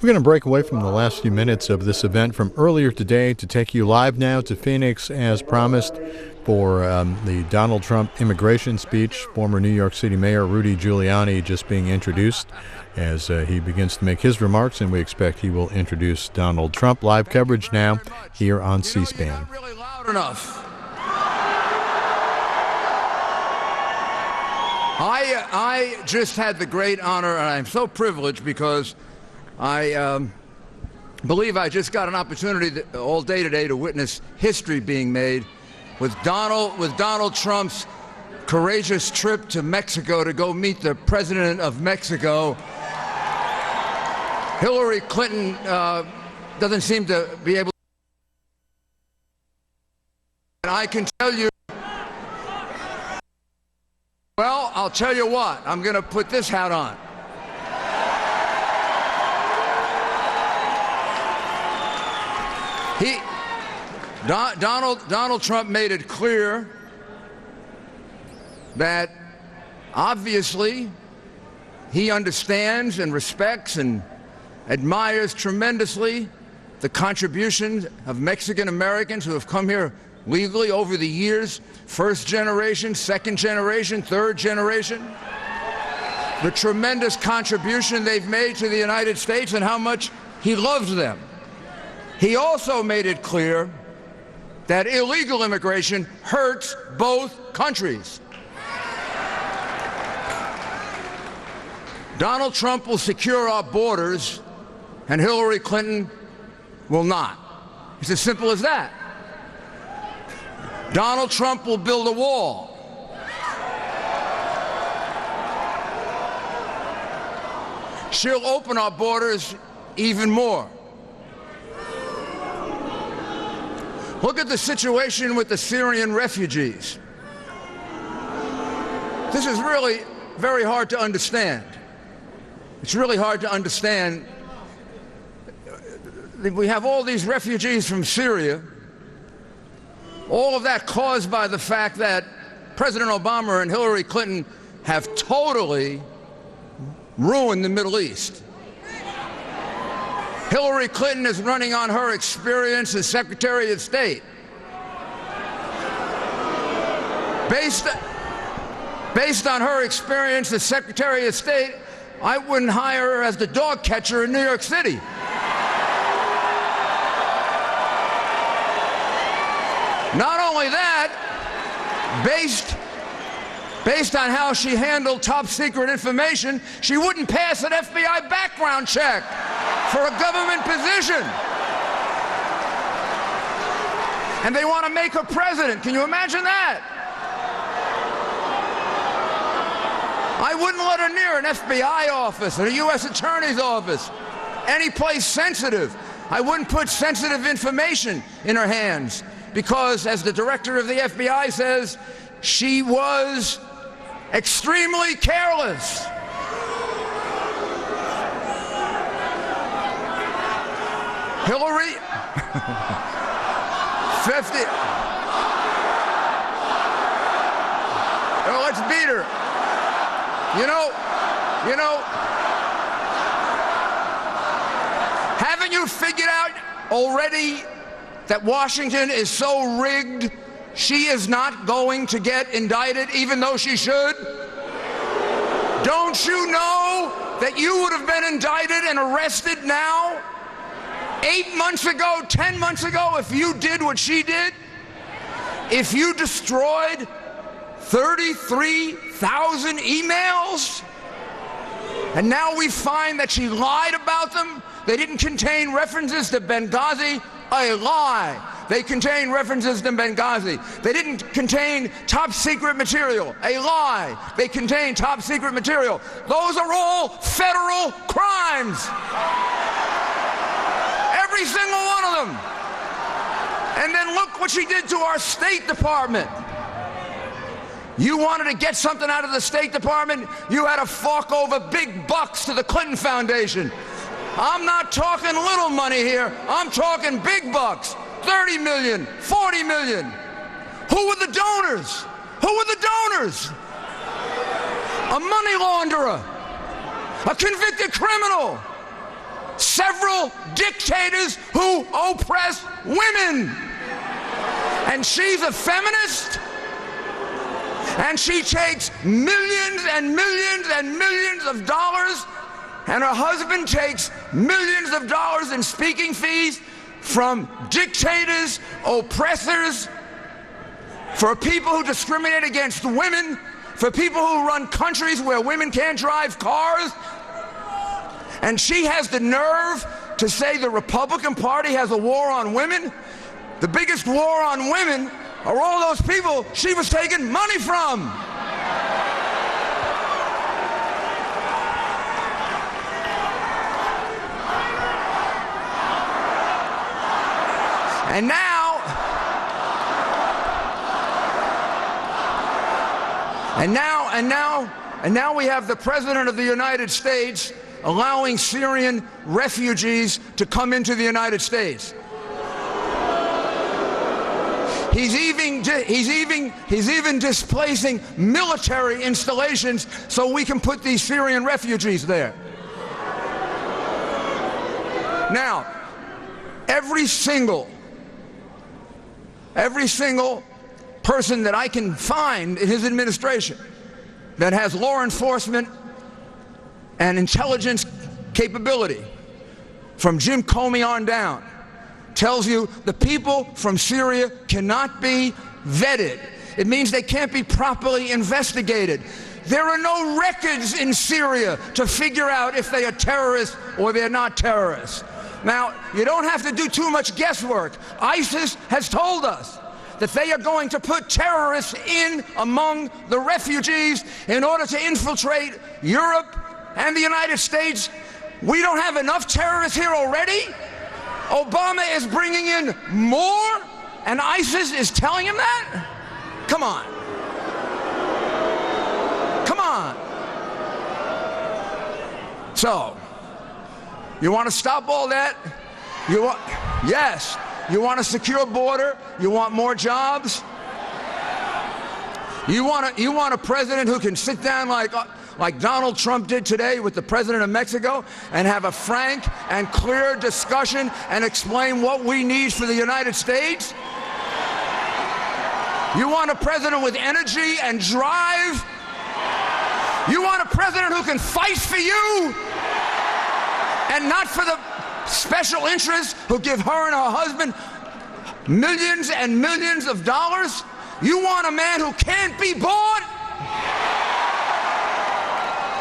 We're going to break away from the last few minutes of this event from earlier today to take you live now to Phoenix as promised for the Donald Trump immigration speech. Former New York City Mayor Rudy Giuliani just being introduced as he begins to make his remarks, and we expect he will introduce Donald Trump. Live coverage now here on C-SPAN. You're not really loud enough. I just had the great honor, and I'm so privileged because I believe I just got an opportunity all day today to witness history being made with Donald Trump's courageous trip to Mexico to go meet the president of Mexico. Hillary Clinton doesn't seem to be able. And I can tell you. Well, I'll tell you what. I'm going to put this hat on. Donald Trump made it clear that obviously he understands and respects and admires tremendously the contributions of Mexican Americans who have come here legally over the years, first generation, second generation, third generation, the tremendous contribution they've made to the United States and how much he loves them. He also made it clear that illegal immigration hurts both countries. Donald Trump will secure our borders, and Hillary Clinton will not. It's as simple as that. Donald Trump will build a wall. She'll open our borders even more. Look at the situation with the Syrian refugees. This is really very hard to understand. It's really hard to understand. We have all these refugees from Syria, all of that caused by the fact that President Obama and Hillary Clinton have totally ruined the Middle East. Hillary Clinton is running on her experience as Secretary of State. Based on her experience as Secretary of State, I wouldn't hire her as the dog catcher in New York City. Not only that, based on how she handled top secret information, she wouldn't pass an FBI background check for a government position. And they want to make her president. Can you imagine that? I wouldn't let her near an FBI office or a U.S. Attorney's office, any place sensitive. I wouldn't put sensitive information in her hands because, as the director of the FBI says, she was extremely careless. Hillary, 50. Oh, let's beat her. You know, haven't you figured out already that Washington is so rigged she is not going to get indicted even though she should? Don't you know that you would have been indicted and arrested now 8 months ago, 10 months ago if you did what she did? If you destroyed 33,000 emails, and now we find that she lied about them. They didn't contain references to Benghazi. A lie. They contain references to Benghazi. They didn't contain top secret material. A lie. They contain top secret material. Those are all federal crimes. Every single one of them. And then look what she did to our State Department. You wanted to get something out of the State Department, you had to fork over big bucks to the Clinton Foundation. I'm not talking little money here. I'm talking big bucks. 30 million, 40 million. Who were the donors? Who were the donors? A money launderer, a convicted criminal, several liberal dictators who oppress women. And she's a feminist, and she takes millions and millions and millions of dollars, and her husband takes millions of dollars in speaking fees from dictators, oppressors, for people who discriminate against women, for people who run countries where women can't drive cars. And she has the nerve to say the Republican Party has a war on women. The biggest war on women are all those people she was taking money from. And now we have the President of the United States allowing Syrian refugees to come into the United States. He's even displacing military installations so we can put these Syrian refugees there. Now, every single person that I can find in his administration that has law enforcement and intelligence capability, from Jim Comey on down, tells you the people from Syria cannot be vetted. It means they can't be properly investigated. There are no records in Syria to figure out if they are terrorists or they're not terrorists. Now, you don't have to do too much guesswork. ISIS has told us that they are going to put terrorists in among the refugees in order to infiltrate Europe and the United States. We don't have enough terrorists here already? Obama is bringing in more, and ISIS is telling him that? Come on. Come on. So, you want to stop all that? Yes. You want a secure border? You want more jobs? You want a president who can sit down like Donald Trump did today with the president of Mexico and have a frank and clear discussion and explain what we need for the United States? You want a president with energy and drive? You want a president who can fight for you and not for the special interests who give her and her husband millions and millions of dollars? You want a man who can't be bought?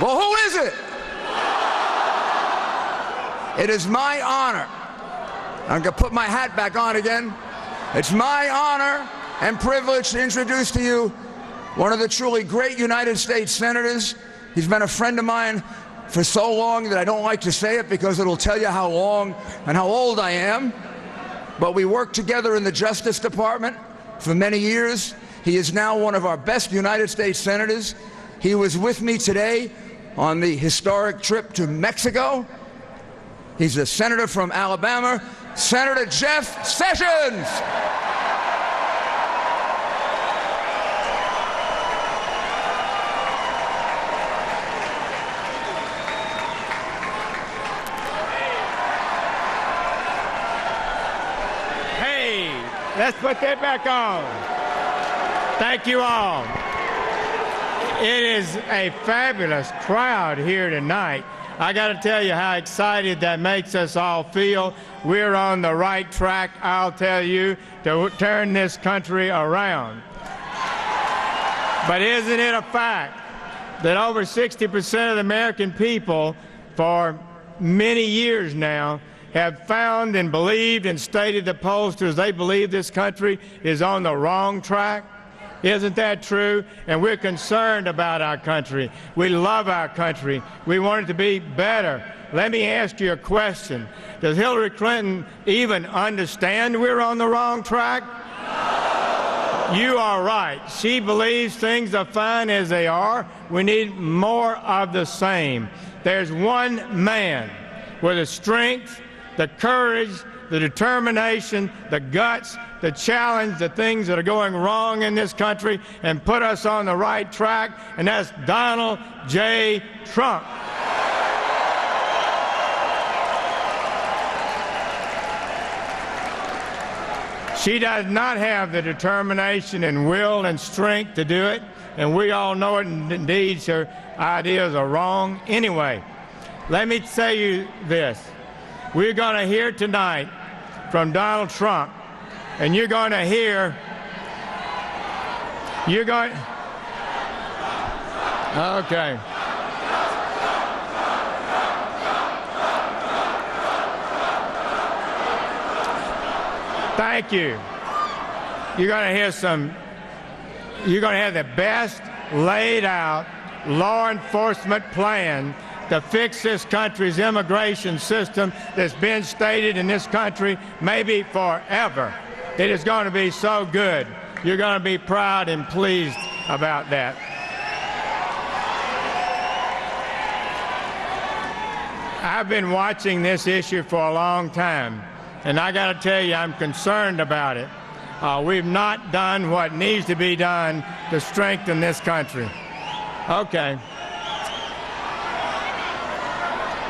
Well, who is it? It is my honor. I'm going to put my hat back on again. It's my honor and privilege to introduce to you one of the truly great United States senators. He's been a friend of mine for so long that I don't like to say it because it'll tell you how long and how old I am. But we worked together in the Justice Department for many years. He is now one of our best United States senators. He was with me today on the historic trip to Mexico. He's a senator from Alabama, Senator Jeff Sessions. Let's put that back on. Thank you all. It is a fabulous crowd here tonight. I got to tell you how excited that makes us all feel. We're on the right track, I'll tell you, to turn this country around. But isn't it a fact that over 60% of the American people for many years now have found and believed and stated to pollsters they believe this country is on the wrong track? Isn't that true? And we're concerned about our country. We love our country. We want it to be better. Let me ask you a question. Does Hillary Clinton even understand we're on the wrong track? You are right. She believes things are fine as they are. We need more of the same. There's one man with the strength, the courage, the determination, the guts, the challenge, the things that are going wrong in this country and put us on the right track, and that's Donald J. Trump. She does not have the determination and will and strength to do it, and we all know it, and indeed her ideas are wrong anyway. Let me say you this. We're going to hear tonight from Donald Trump, and you're going to hear, okay. Thank you. You're going to have the best laid out law enforcement plan to fix this country's immigration system that's been stated in this country maybe forever. It is going to be so good. You're going to be proud and pleased about that. I've been watching this issue for a long time, and I got to tell you, I'm concerned about it. We've not done what needs to be done to strengthen this country. Okay.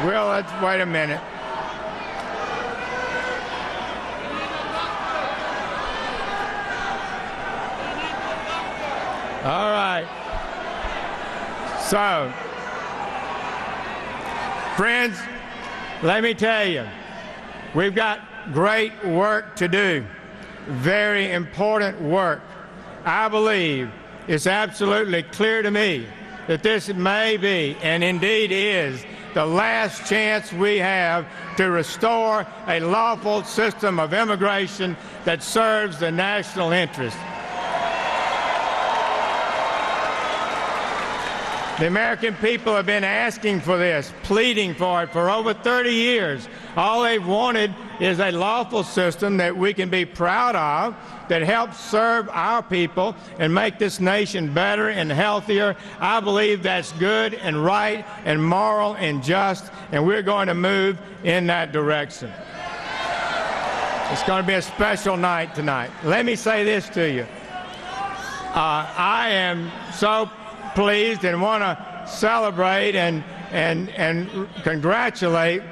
Well, let's wait a minute. All right. So, friends, let me tell you, we've got great work to do, very important work. I believe it's absolutely clear to me that this may be, and indeed is, the last chance we have to restore a lawful system of immigration that serves the national interest. The American people have been asking for this, pleading for it for over 30 years. All they've wanted is a lawful system that we can be proud of, that helps serve our people and make this nation better and healthier. I believe that's good and right and moral and just, and we're going to move in that direction. It's going to be a special night tonight. Let me say this to you. I am so pleased and want to celebrate and congratulate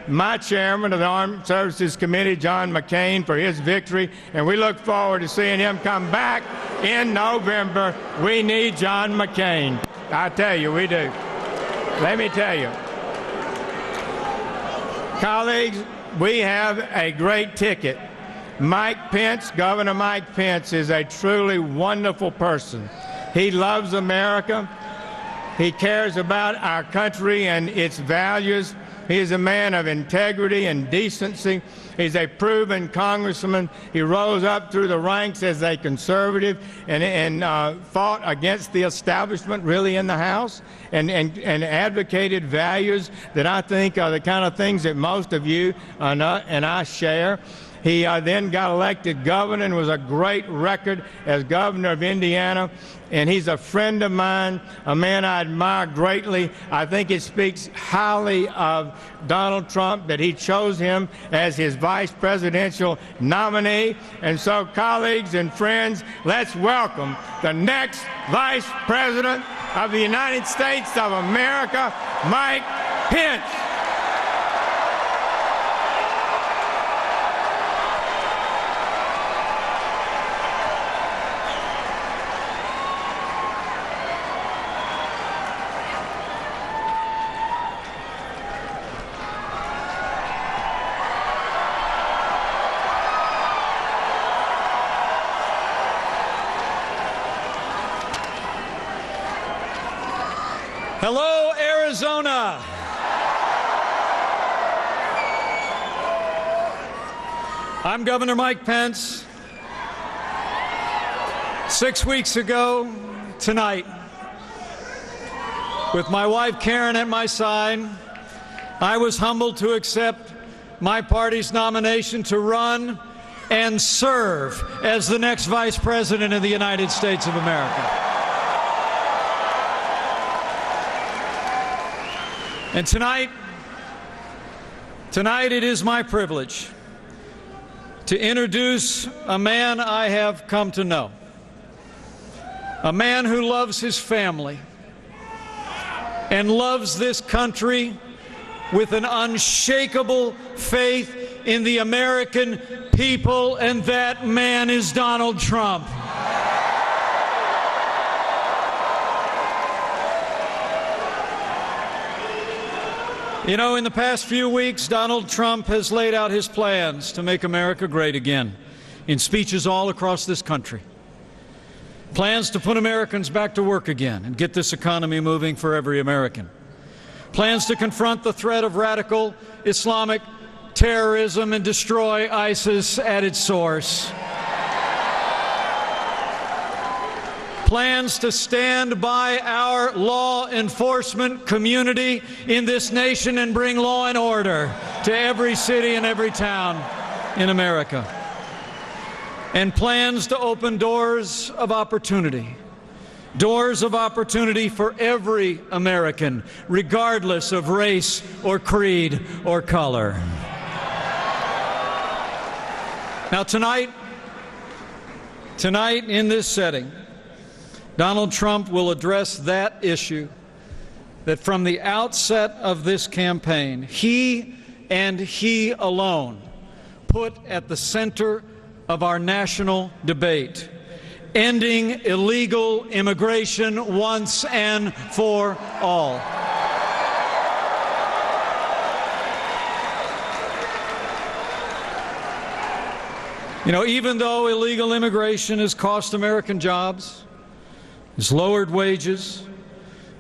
my chairman of the Armed Services Committee, John McCain, for his victory, and we look forward to seeing him come back in November. We need John McCain. I tell you, we do. Let me tell you, colleagues, we have a great ticket. Mike Pence, Governor Mike Pence, is a truly wonderful person. He loves America. He cares about our country and its values. He is a man of integrity and decency. He's a proven congressman. He rose up through the ranks as a conservative and fought against the establishment, really, in the House, and advocated values that I think are the kind of things that most of you and I share. He then got elected governor and was a great record as governor of Indiana. And he's a friend of mine, a man I admire greatly. I think it speaks highly of Donald Trump that he chose him as his vice presidential nominee. And so, colleagues and friends, let's welcome the next vice president of the United States of America, Mike Pence. Hello, Arizona. I'm Governor Mike Pence. 6 weeks ago tonight, with my wife Karen at my side, I was humbled to accept my party's nomination to run and serve as the next Vice President of the United States of America. And tonight it is my privilege to introduce a man I have come to know, a man who loves his family and loves this country with an unshakable faith in the American people, and that man is Donald Trump. You know, in the past few weeks, Donald Trump has laid out his plans to make America great again in speeches all across this country. Plans to put Americans back to work again and get this economy moving for every American. Plans to confront the threat of radical Islamic terrorism and destroy ISIS at its source. Plans to stand by our law enforcement community in this nation and bring law and order to every city and every town in America. And plans to open doors of opportunity for every American, regardless of race or creed or color. Now tonight in this setting, Donald Trump will address that issue that from the outset of this campaign, he and he alone put at the center of our national debate: ending illegal immigration once and for all. You know, even though illegal immigration has cost American jobs, has lowered wages,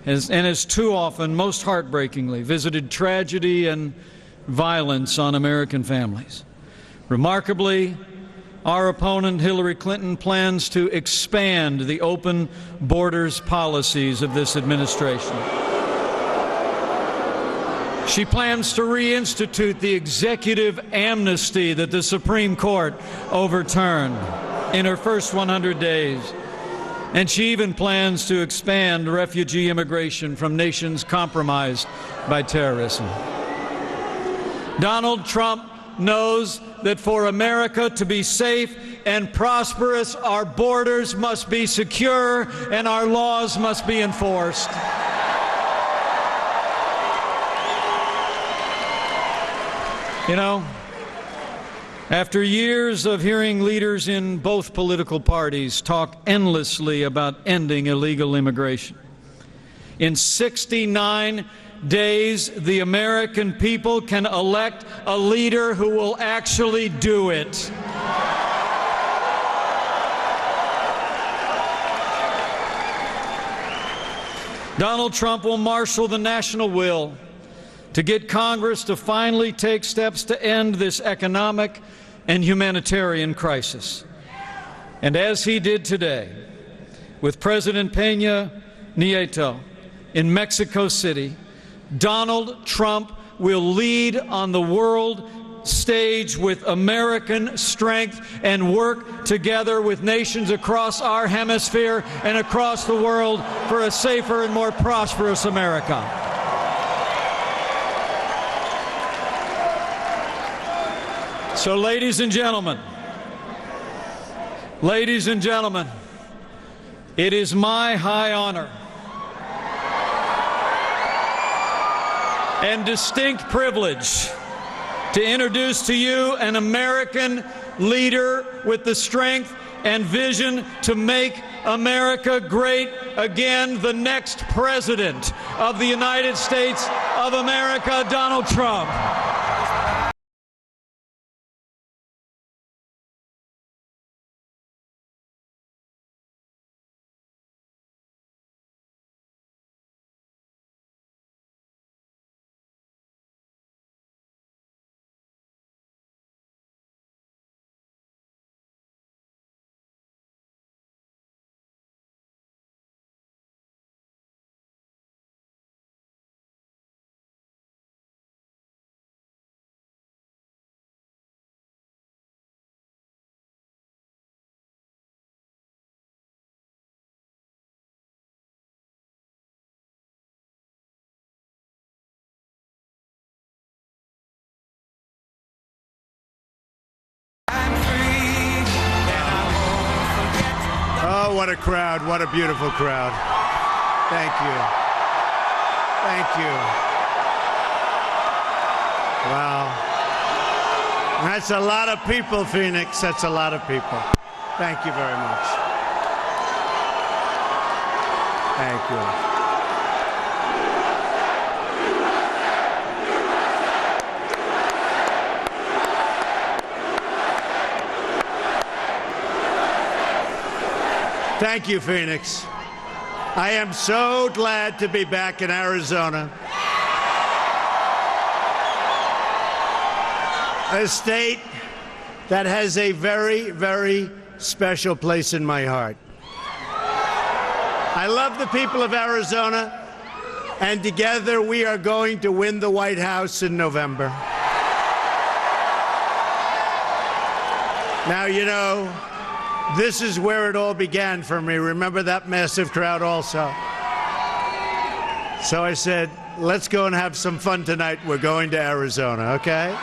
and has too often, most heartbreakingly, visited tragedy and violence on American families, remarkably, our opponent, Hillary Clinton, plans to expand the open borders policies of this administration. She plans to reinstitute the executive amnesty that the Supreme Court overturned in her first 100 days. And she even plans to expand refugee immigration from nations compromised by terrorism. Donald Trump knows that for America to be safe and prosperous, our borders must be secure and our laws must be enforced. You know, after years of hearing leaders in both political parties talk endlessly about ending illegal immigration, in 69 days, the American people can elect a leader who will actually do it. Donald Trump will marshal the national will to get Congress to finally take steps to end this economic and humanitarian crisis. And as he did today with President Peña Nieto in Mexico City, Donald Trump will lead on the world stage with American strength and work together with nations across our hemisphere and across the world for a safer and more prosperous America. So, ladies and gentlemen, it is my high honor and distinct privilege to introduce to you an American leader with the strength and vision to make America great again, the next President of the United States of America, Donald Trump. Oh, what a crowd. What a beautiful crowd. Thank you. Thank you. Wow. That's a lot of people, Phoenix. That's a lot of people. Thank you very much. Thank you. Thank you, Phoenix. I am so glad to be back in Arizona, a state that has a very, very special place in my heart. I love the people of Arizona, and together we are going to win the White House in November. Now, you know, this is where it all began for me. Remember that massive crowd also? So I said, let's go and have some fun tonight. We're going to Arizona, okay?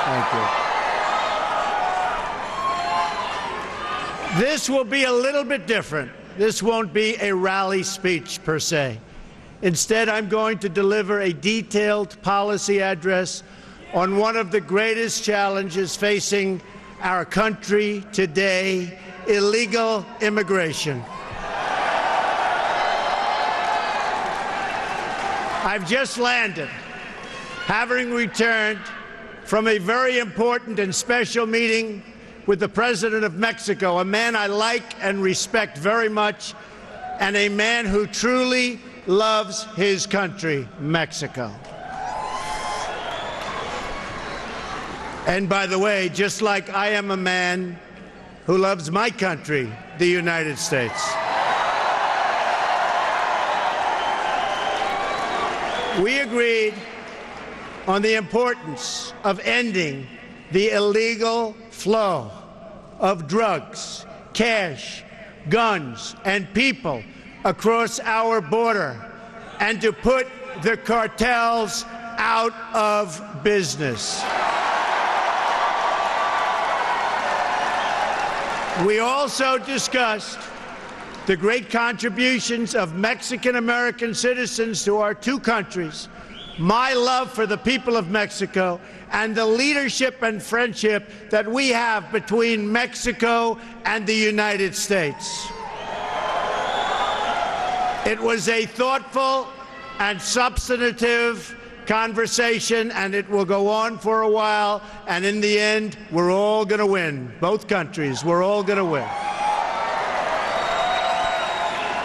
Thank you. This will be a little bit different. This won't be a rally speech per se. Instead, I'm going to deliver a detailed policy address on one of the greatest challenges facing our country today: illegal immigration. I've just landed, having returned from a very important and special meeting with the President of Mexico, a man I like and respect very much, and a man who truly loves his country, Mexico. And by the way, just like I am a man who loves my country, the United States. We agreed on the importance of ending the illegal flow of drugs, cash, guns, and people across our border, and to put the cartels out of business. We also discussed the great contributions of Mexican-American citizens to our two countries, my love for the people of Mexico, and the leadership and friendship that we have between Mexico and the United States. It was a thoughtful and substantive conversation, and it will go on for a while, and in the end, we're all going to win. Both countries, we're all going to win.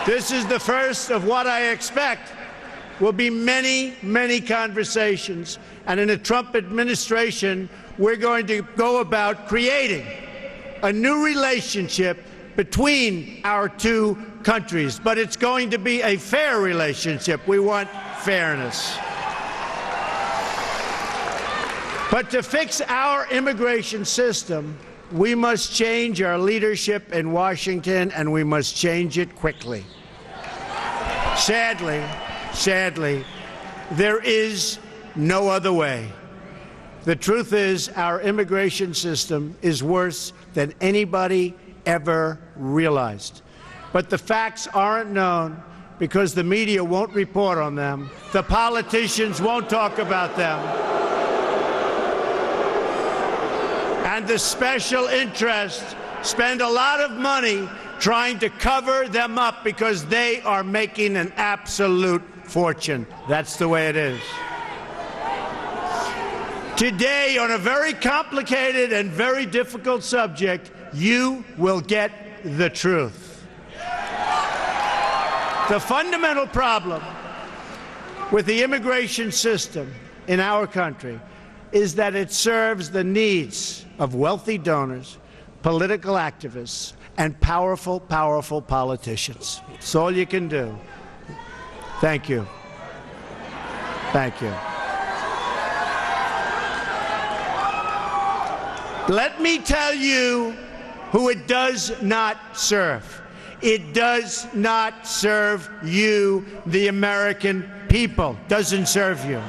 This is the first of what I expect will be many, many conversations, and in a Trump administration, we're going to go about creating a new relationship between our two countries, but it's going to be a fair relationship. We want fairness. But to fix our immigration system, we must change our leadership in Washington, and we must change it quickly. Sadly, there is no other way. The truth is, our immigration system is worse than anybody ever realized. But the facts aren't known because the media won't report on them. The politicians won't talk about them. And the special interests spend a lot of money trying to cover them up because they are making an absolute fortune. That's the way it is. Today, on a very complicated and very difficult subject, you will get the truth. The fundamental problem with the immigration system in our country is that it serves the needs of wealthy donors, political activists, and powerful politicians. It's all you can do. Thank you. Thank you. Let me tell you who it does not serve. It does not serve you, the American people. Doesn't serve you.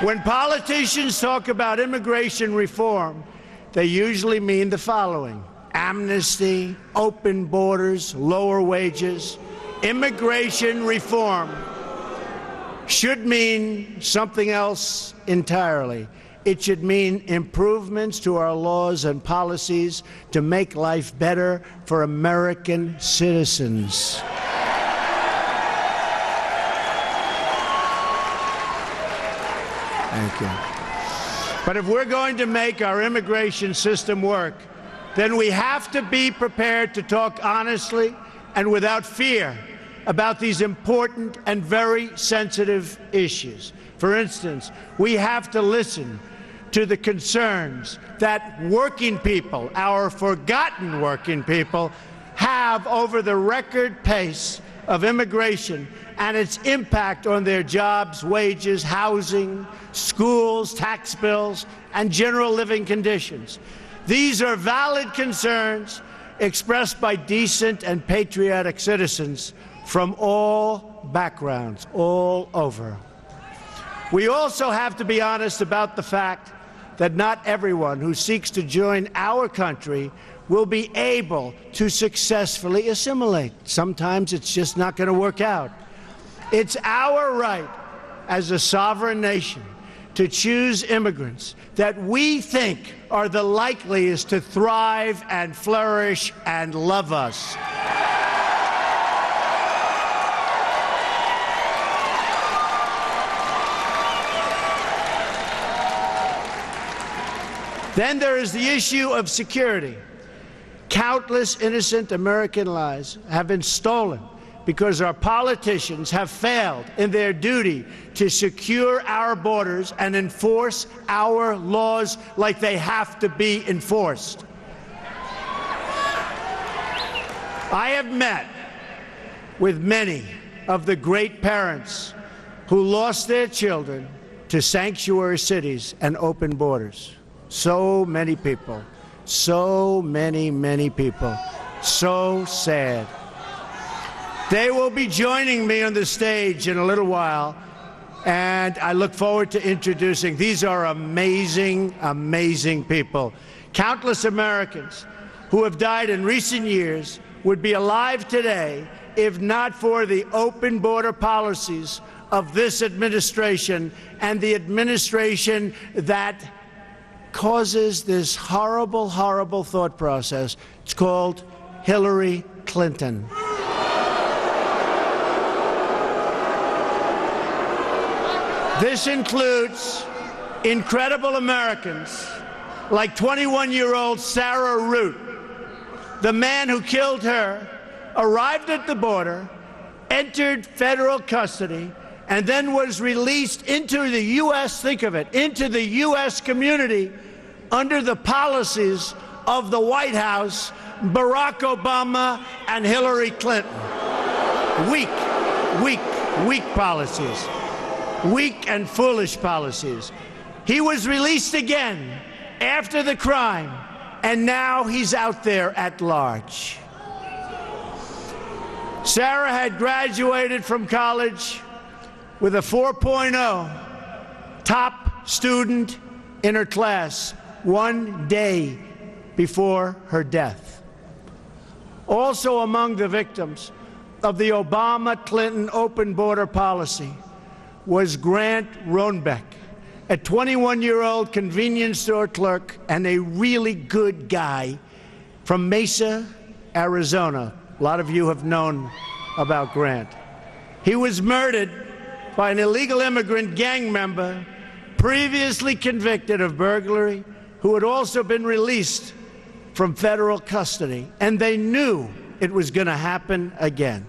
When politicians talk about immigration reform, they usually mean the following: amnesty, open borders, lower wages. Immigration reform should mean something else entirely. It should mean improvements to our laws and policies to make life better for American citizens. Thank you. But if we're going to make our immigration system work, then we have to be prepared to talk honestly and without fear about these important and very sensitive issues. For instance, we have to listen to the concerns that working people, our forgotten working people, have over the record pace of immigration and its impact on their jobs, wages, housing, schools, tax bills, and general living conditions. These are valid concerns expressed by decent and patriotic citizens from all backgrounds, all over. We also have to be honest about the fact that not everyone who seeks to join our country will be able to successfully assimilate. Sometimes it's just not going to work out. It's our right as a sovereign nation to choose immigrants that we think are the likeliest to thrive and flourish and love us. Then there is the issue of security. Countless innocent American lives have been stolen because our politicians have failed in their duty to secure our borders and enforce our laws like they have to be enforced. I have met with many of the great parents who lost their children to sanctuary cities and open borders. So many people, so many people, so sad. They will be joining me on the stage in a little while, and I look forward to introducing. These are amazing, amazing people. Countless Americans who have died in recent years would be alive today if not for the open border policies of this administration and the administration that causes this horrible, horrible thought process. It's called Hillary Clinton. This includes incredible Americans like 21-year-old Sarah Root. The man who killed her arrived at the border, entered federal custody, and then was released into the U.S., think of it, into the U.S. community under the policies of the White House, Barack Obama and Hillary Clinton. Weak policies. Weak and foolish policies. He was released again after the crime, and now he's out there at large. Sarah had graduated from college with a 4.0, top student in her class, one day before her death. Also among the victims of the Obama-Clinton open border policy was Grant Rohnbeck, a 21-year-old convenience store clerk and a really good guy from Mesa, Arizona. A lot of you have known about Grant. He was murdered by an illegal immigrant gang member previously convicted of burglary, who had also been released from federal custody, and they knew it was going to happen again.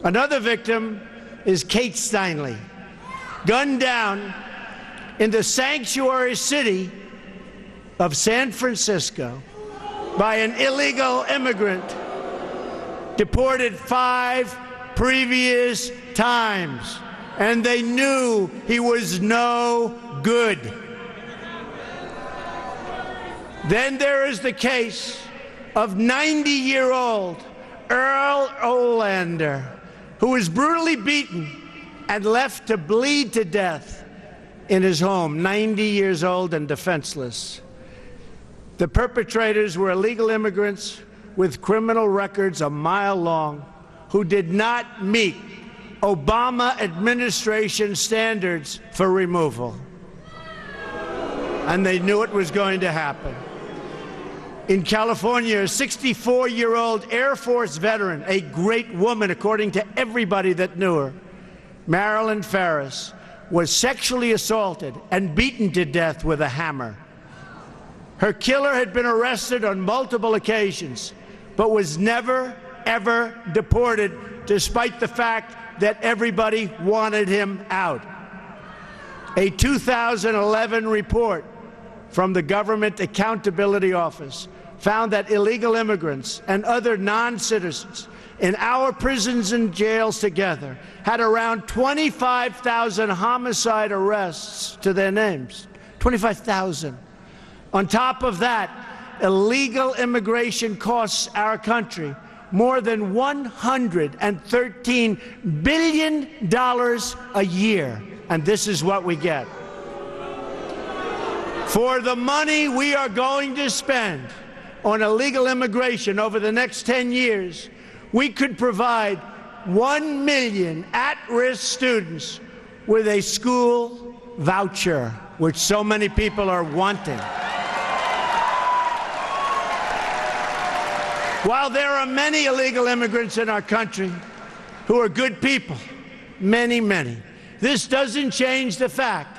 Another victim is Kate Steinle, gunned down in the sanctuary city of San Francisco by an illegal immigrant deported 5 previous times, and they knew he was no good. Then there is the case of 90-year-old Earl Olander, who was brutally beaten and left to bleed to death in his home, 90 years old and defenseless. The perpetrators were illegal immigrants with criminal records a mile long who did not meet Obama administration standards for removal. and they knew it was going to happen. In California, a 64-year-old Air Force veteran, a great woman according to everybody that knew her, Marilyn Ferris, was sexually assaulted and beaten to death with a hammer. Her killer had been arrested on multiple occasions, but was never, ever deported, despite the fact that everybody wanted him out. A 2011 report from the Government Accountability Office found that illegal immigrants and other non-citizens in our prisons and jails together had around 25,000 homicide arrests to their names. 25,000. On top of that, illegal immigration costs our country more than $113 billion a year. And this is what we get. For the money we are going to spend on illegal immigration over the next 10 years, we could provide 1 million at-risk students with a school voucher, which so many people are wanting. While there are many illegal immigrants in our country who are good people, many, this doesn't change the fact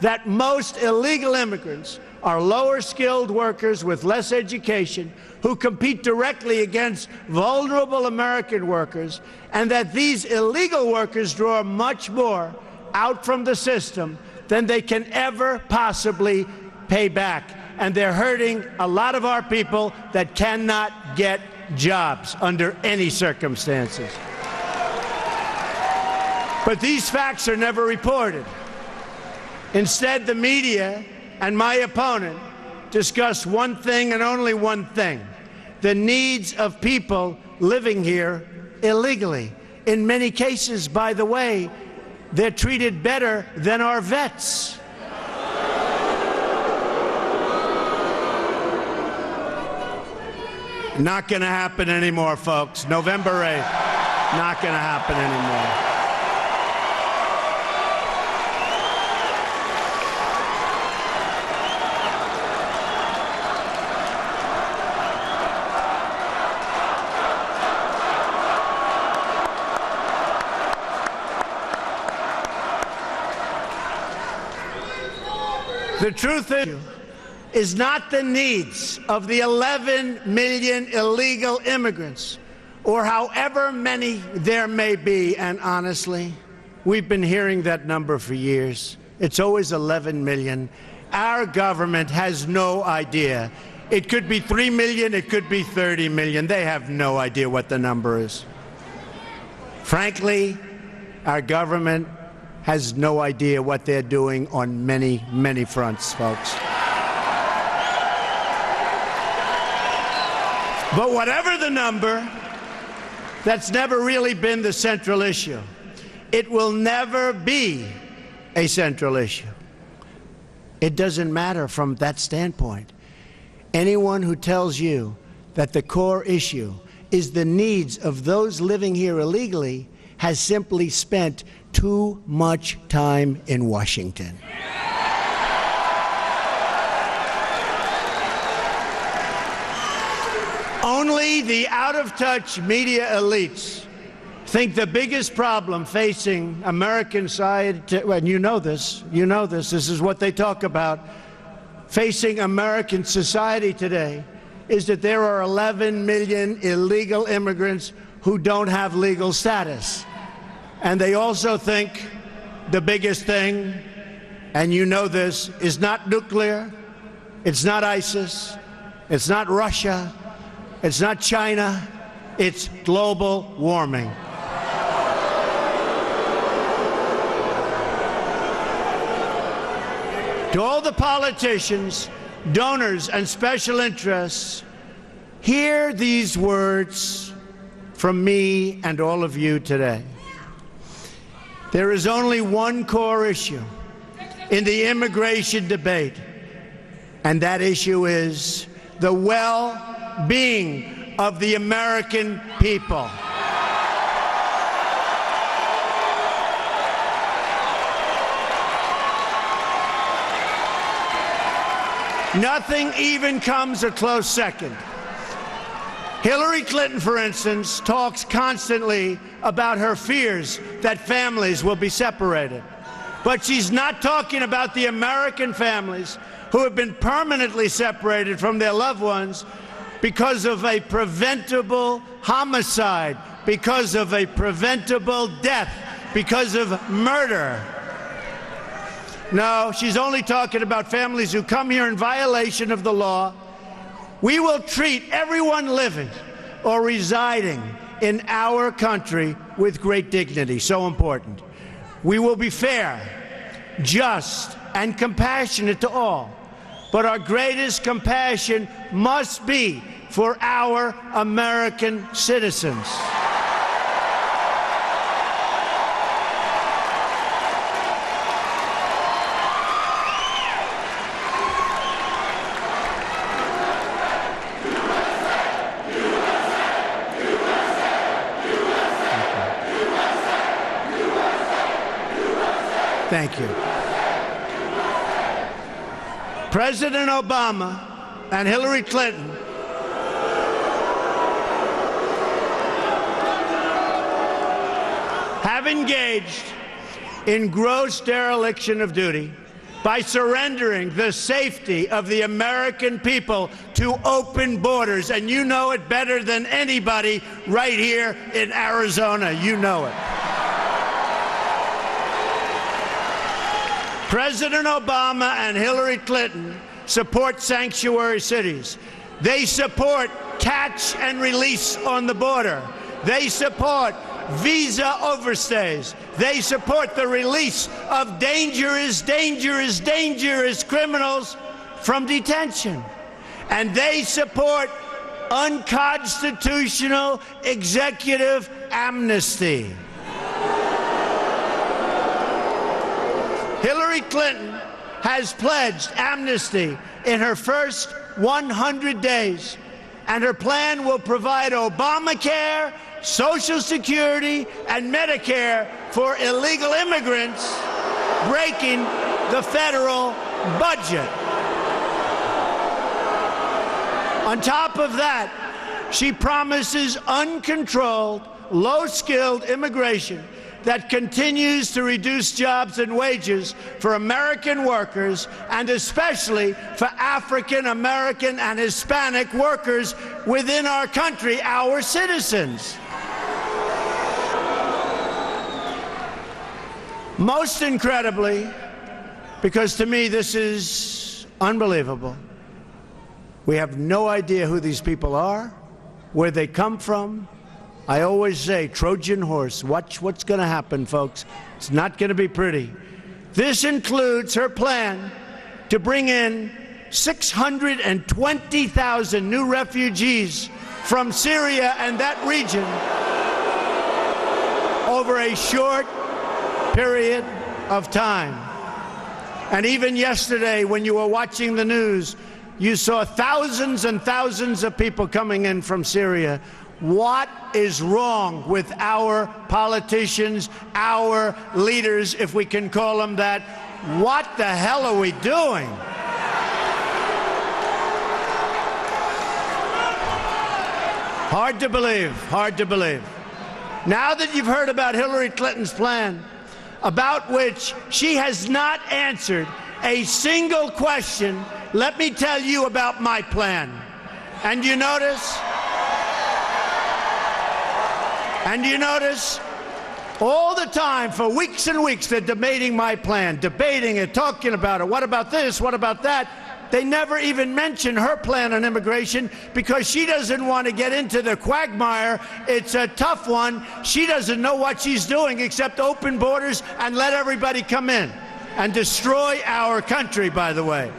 that most illegal immigrants are lower-skilled workers with less education who compete directly against vulnerable American workers, and that these illegal workers draw much more out from the system than they can ever possibly pay back. And they're hurting a lot of our people that cannot get jobs under any circumstances. But these facts are never reported. Instead, the media and my opponent discuss one thing and only one thing: the needs of people living here illegally. In many cases, by the way, they're treated better than our vets. Not going to happen anymore, folks. November 8th, not going to happen anymore. The truth is not the needs of the 11 million illegal immigrants, or however many there may be. And honestly, we've been hearing that number for years. It's always 11 million. Our government has no idea. It could be 3 million, it could be 30 million. They have no idea what the number is. Frankly, our government has no idea what they're doing on many, many fronts, folks. But whatever the number, that's never really been the central issue. It will never be a central issue. It doesn't matter from that standpoint. Anyone who tells you that the core issue is the needs of those living here illegally has simply spent too much time in Washington. Only the out-of-touch media elites think the biggest problem facing American society, and you know this, this is what they talk about, facing American society today, is that there are 11 million illegal immigrants who don't have legal status. And they also think the biggest thing, and you know this, is not nuclear, it's not ISIS, it's not Russia, it's not China, it's global warming. To all the politicians, donors, and special interests, hear these words from me and all of you today. There is only one core issue in the immigration debate, and that issue is the well-being of the American people. Nothing even comes a close second. Hillary Clinton, for instance, talks constantly about her fears that families will be separated. But she's not talking about the American families who have been permanently separated from their loved ones because of a preventable homicide, because of a preventable death, because of murder. No, she's only talking about families who come here in violation of the law. We will treat everyone living or residing in our country with great dignity. So important. We will be fair, just, and compassionate to all. But our greatest compassion must be for our American citizens. Thank you. President Obama and Hillary Clinton have engaged in gross dereliction of duty by surrendering the safety of the American people to open borders. And you know it better than anybody right here in Arizona. You know it. President Obama and Hillary Clinton support sanctuary cities. They support catch and release on the border. They support visa overstays. They support the release of dangerous criminals from detention. And they support unconstitutional executive amnesty. Hillary Clinton has pledged amnesty in her first 100 days, and her plan will provide Obamacare, Social Security, and Medicare for illegal immigrants, breaking the federal budget. On top of that, she promises uncontrolled, low-skilled immigration that continues to reduce jobs and wages for American workers, and especially for African American and Hispanic workers within our country, our citizens. Most incredibly, because to me this is unbelievable, we have no idea who these people are, where they come from. I always say, Trojan horse, watch what's going to happen, folks. It's not going to be pretty. This includes her plan to bring in 620,000 new refugees from Syria and that region over a short period of time. And even yesterday, when you were watching the news, you saw thousands and thousands of people coming in from Syria. What is wrong with our politicians, our leaders, if we can call them that? What the hell are we doing? Hard to believe, hard to believe. Now that you've heard about Hillary Clinton's plan, about which she has not answered a single question, let me tell you about my plan. And you notice all the time, for weeks and weeks, they're debating my plan, debating it, talking about it. What about this? What about that? They never even mention her plan on immigration because she doesn't want to get into the quagmire. It's a tough one. She doesn't know what she's doing except open borders and let everybody come in and destroy our country, by the way.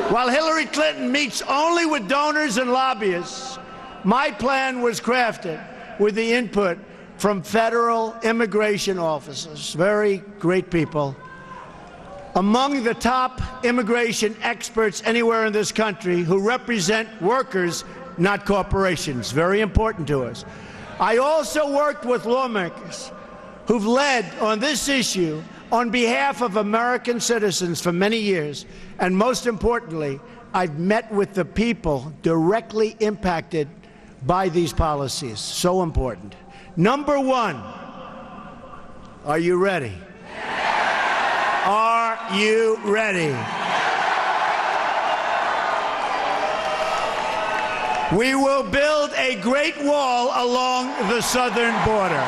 While Hillary Clinton meets only with donors and lobbyists, my plan was crafted with the input from federal immigration officers, very great people, among the top immigration experts anywhere in this country who represent workers, not corporations. Very important to us. I also worked with lawmakers who've led on this issue on behalf of American citizens for many years, and most importantly, I've met with the people directly impacted by these policies. So important. Number one, are you ready? Are you ready? We will build a great wall along the southern border.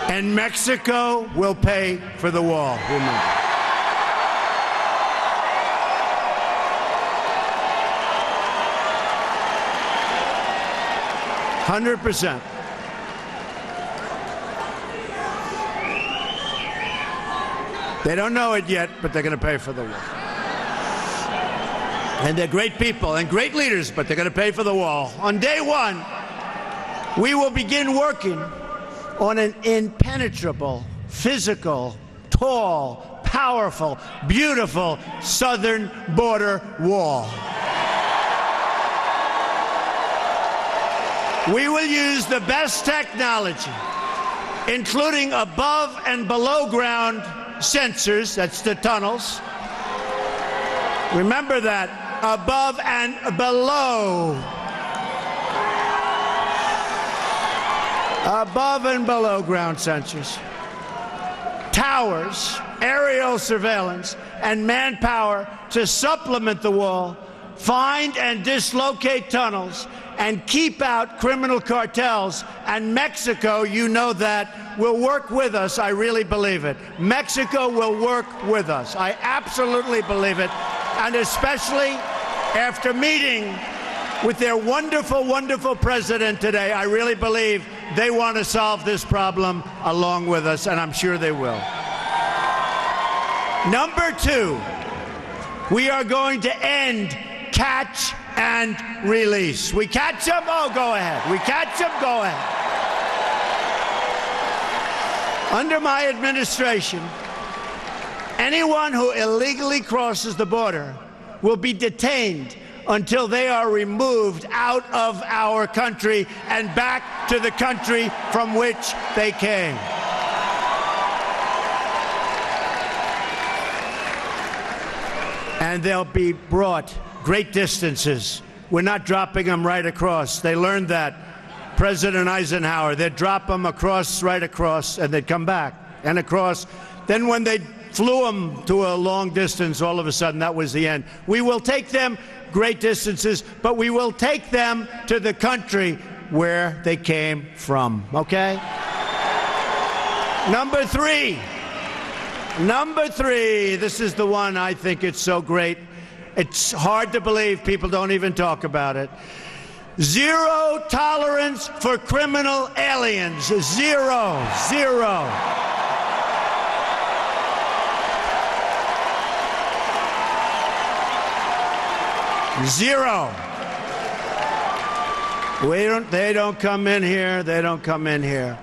And Mexico will pay for the wall. Remember. %100%. They don't know it yet, but they're going to pay for the wall. And they're great people and great leaders, but they're going to pay for the wall. On day one, we will begin working on an impenetrable, physical, tall, powerful, beautiful southern border wall. We will use the best technology, including above and below ground sensors, that's the tunnels. Remember that, above and below. Above and below ground sensors, towers, aerial surveillance, and manpower to supplement the wall, find and dislocate tunnels, and keep out criminal cartels. And Mexico, you know that, will work with us. I really believe it. Mexico will work with us. I absolutely believe it. And especially after meeting with their wonderful, wonderful president today, I really believe they want to solve this problem along with us, and I'm sure they will. Number two, we are going to end catch and release. We catch them? Oh, go ahead. We catch them? Go ahead. Under my administration, anyone who illegally crosses the border will be detained until they are removed out of our country and back to the country from which they came. And they'll be brought great distances. We're not dropping them right across. They learned that. President Eisenhower, they'd drop them across, right across, and they'd come back and across. Then when they flew them to a long distance, all of a sudden that was the end. We will take them great distances, but we will take them to the country where they came from, okay? Number three, this is the one I think it's so great. It's hard to believe people don't even talk about it. Zero tolerance for criminal aliens. Zero. They don't come in here. They don't come in here.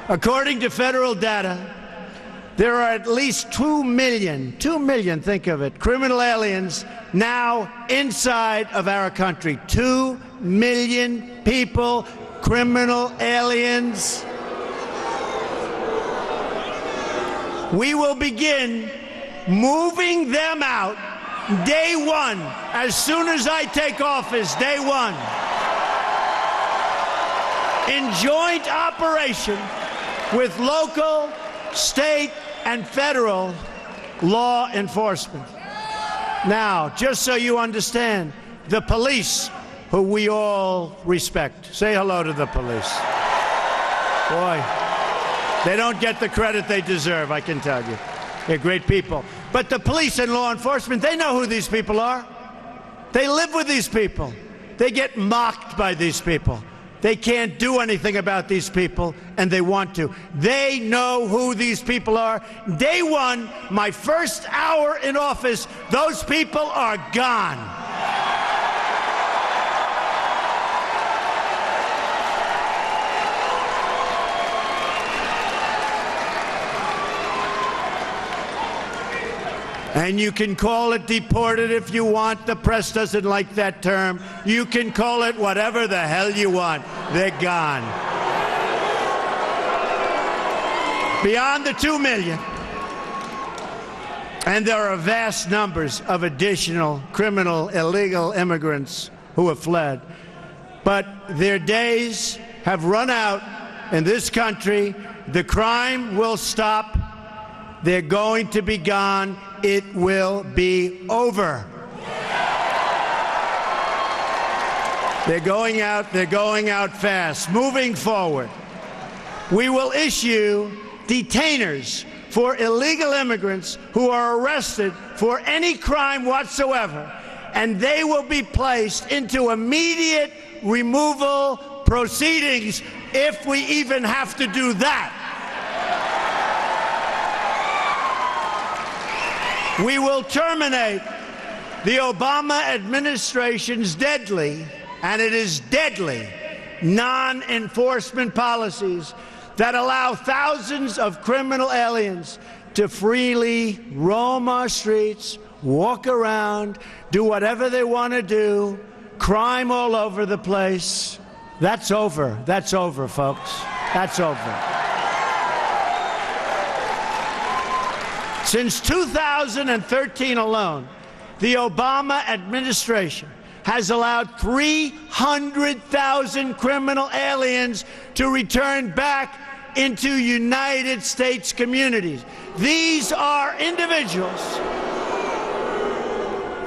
According to federal data, there are at least 2 million, think of it, criminal aliens now inside of our country. 2 million people, criminal aliens. We will begin moving them out day one, as soon as I take office, day one, in joint operation with local, state, and federal law enforcement. Now, just so you understand, the police, who we all respect, say hello to the police. Boy, they don't get the credit they deserve, I can tell you. They're great people. But the police and law enforcement, they know who these people are. They live with these people. They get mocked by these people. They can't do anything about these people, and they want to. They know who these people are. Day one, my first hour in office, those people are gone. And you can call it deported if you want. The press doesn't like that term. You can call it whatever the hell you want. They're gone. Beyond the 2 million. And there are vast numbers of additional criminal, illegal immigrants who have fled. But their days have run out in this country. The crime will stop. They're going to be gone. It will be over. They're going out fast. Moving forward, we will issue detainers for illegal immigrants who are arrested for any crime whatsoever, and they will be placed into immediate removal proceedings if we even have to do that. We will terminate the Obama administration's deadly, and it is deadly, non-enforcement policies that allow thousands of criminal aliens to freely roam our streets, walk around, do whatever they want to do, crime all over the place. That's over. That's over, folks. That's over. Since 2013 alone, the Obama administration has allowed 300,000 criminal aliens to return back into United States communities. These are individuals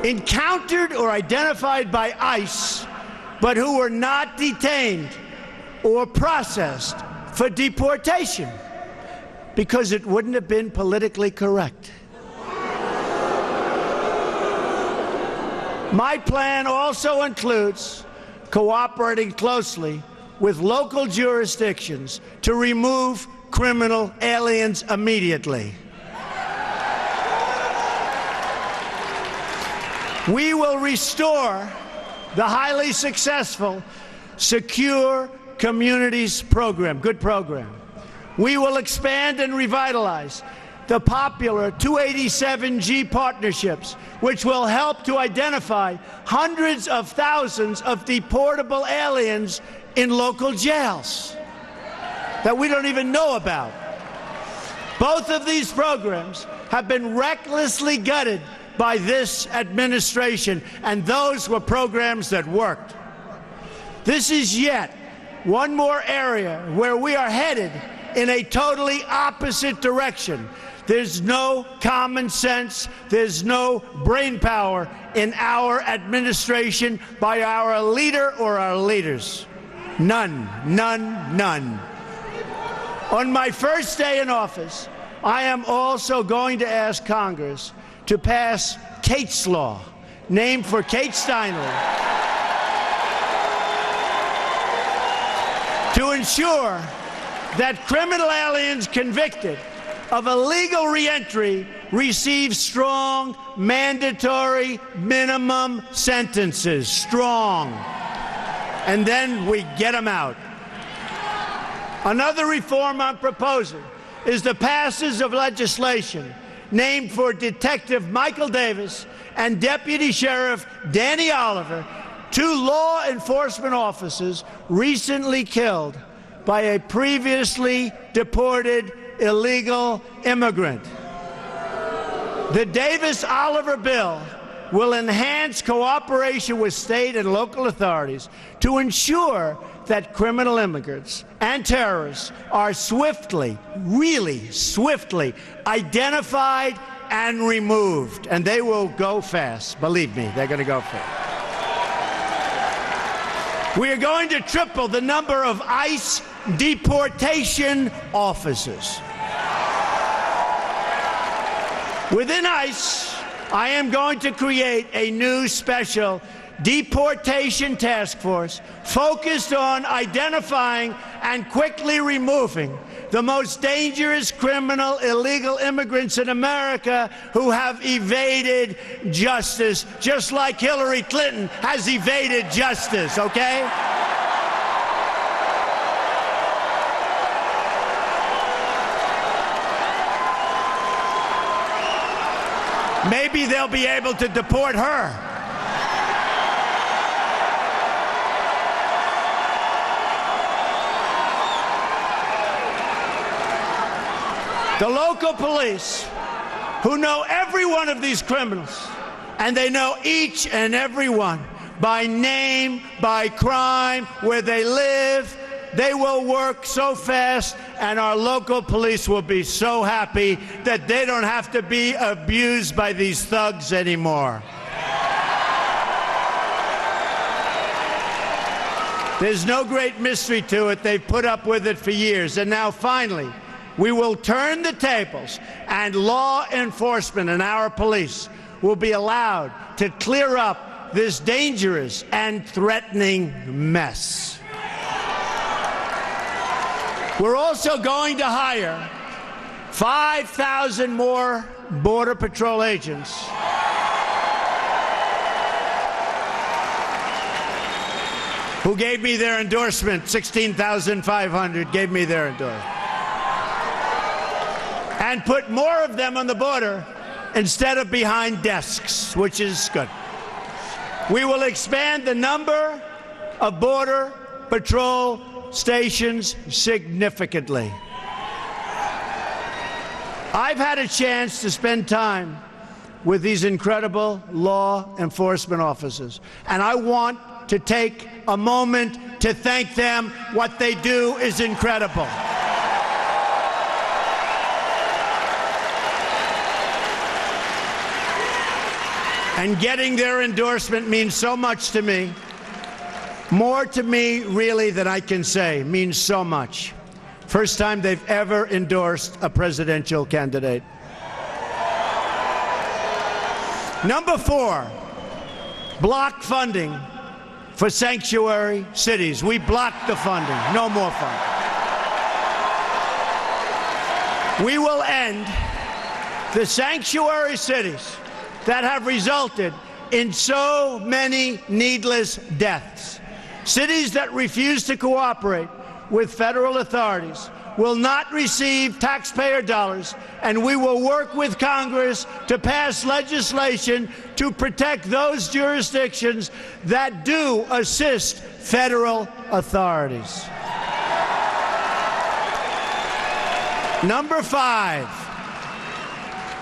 encountered or identified by ICE, but who were not detained or processed for deportation, because it wouldn't have been politically correct. My plan also includes cooperating closely with local jurisdictions to remove criminal aliens immediately. We will restore the highly successful Secure Communities program, good program. We will expand and revitalize the popular 287G partnerships, which will help to identify hundreds of thousands of deportable aliens in local jails that we don't even know about. Both of these programs have been recklessly gutted by this administration, and those were programs that worked. This is yet one more area where we are headed in a totally opposite direction. There's no common sense, there's no brain power in our administration by our leader or our leaders. None, none, none. On my first day in office, I am also going to ask Congress to pass Kate's Law, named for Kate Steinle, to ensure that criminal aliens convicted of illegal reentry receive strong, mandatory minimum sentences. Strong. And then we get them out. Another reform I'm proposing is the passage of legislation named for Detective Michael Davis and Deputy Sheriff Danny Oliver, two law enforcement officers recently killed by a previously deported illegal immigrant. The Davis-Oliver bill will enhance cooperation with state and local authorities to ensure that criminal immigrants and terrorists are swiftly, really swiftly, identified and removed. And they will go fast. Believe me, they're going to go fast. We are going to triple the number of ICE deportation officers. Within ICE, I am going to create a new special deportation task force focused on identifying and quickly removing the most dangerous criminal illegal immigrants in America who have evaded justice, just like Hillary Clinton has evaded justice, okay? Maybe they'll be able to deport her. The local police, who know every one of these criminals, and they know each and every one by name, by crime, where they live, they will work so fast, and our local police will be so happy that they don't have to be abused by these thugs anymore. There's no great mystery to it. They've put up with it for years. And now, finally, we will turn the tables, and law enforcement and our police will be allowed to clear up this dangerous and threatening mess. We're also going to hire 5,000 more Border Patrol agents who gave me their endorsement. 16,500 gave me their endorsement. And put more of them on the border instead of behind desks, which is good. We will expand the number of Border Patrol stations significantly. I've had a chance to spend time with these incredible law enforcement officers, and I want to take a moment to thank them. What they do is incredible. And getting their endorsement means so much to me. More to me, really, than I can say. Means so much. First time they've ever endorsed a presidential candidate. Number 4, block funding for sanctuary cities. We blocked the funding. No more funding. We will end the sanctuary cities that have resulted in so many needless deaths. Cities that refuse to cooperate with federal authorities will not receive taxpayer dollars, and we will work with Congress to pass legislation to protect those jurisdictions that do assist federal authorities. Number 5.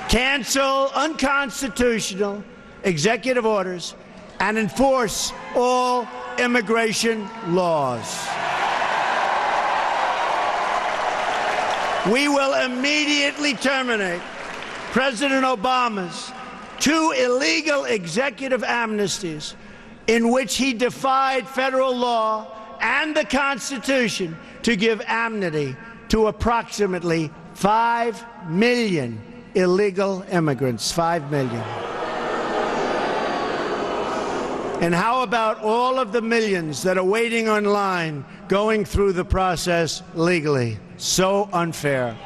Cancel unconstitutional executive orders and enforce all immigration laws. We will immediately terminate President Obama's 2 illegal executive amnesties in which he defied federal law and the Constitution to give amnesty to approximately 5 million illegal immigrants. 5 million. And how about all of the millions that are waiting online, going through the process legally? So unfair.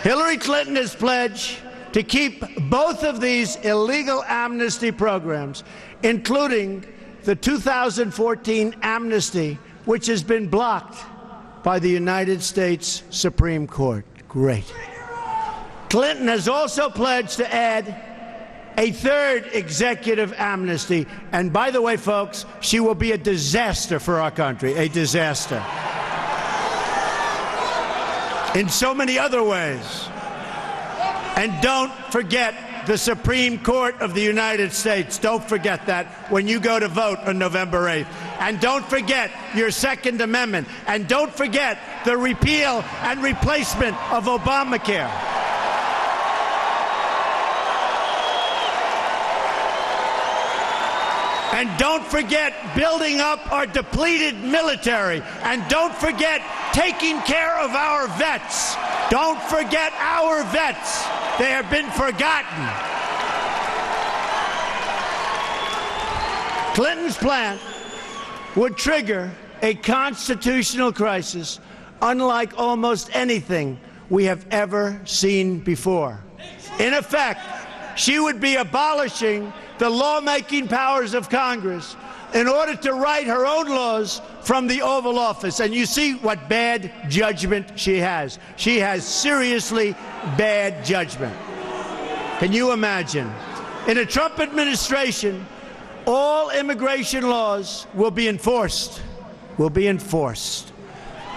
Hillary Clinton has pledged to keep both of these illegal amnesty programs, including the 2014 amnesty, which has been blocked by the United States Supreme Court. Great. Clinton has also pledged to add a 3rd executive amnesty. And by the way, folks, she will be a disaster for our country, a disaster. In so many other ways. And don't forget the Supreme Court of the United States. Don't forget that when you go to vote on November 8th. And don't forget your Second Amendment. And don't forget the repeal and replacement of Obamacare. And don't forget building up our depleted military. And don't forget taking care of our vets. Don't forget our vets. They have been forgotten. Clinton's plan would trigger a constitutional crisis unlike almost anything we have ever seen before. In effect, she would be abolishing the lawmaking powers of Congress in order to write her own laws from the Oval Office. And you see what bad judgment she has. She has seriously bad judgment. Can you imagine? In a Trump administration, all immigration laws will be enforced.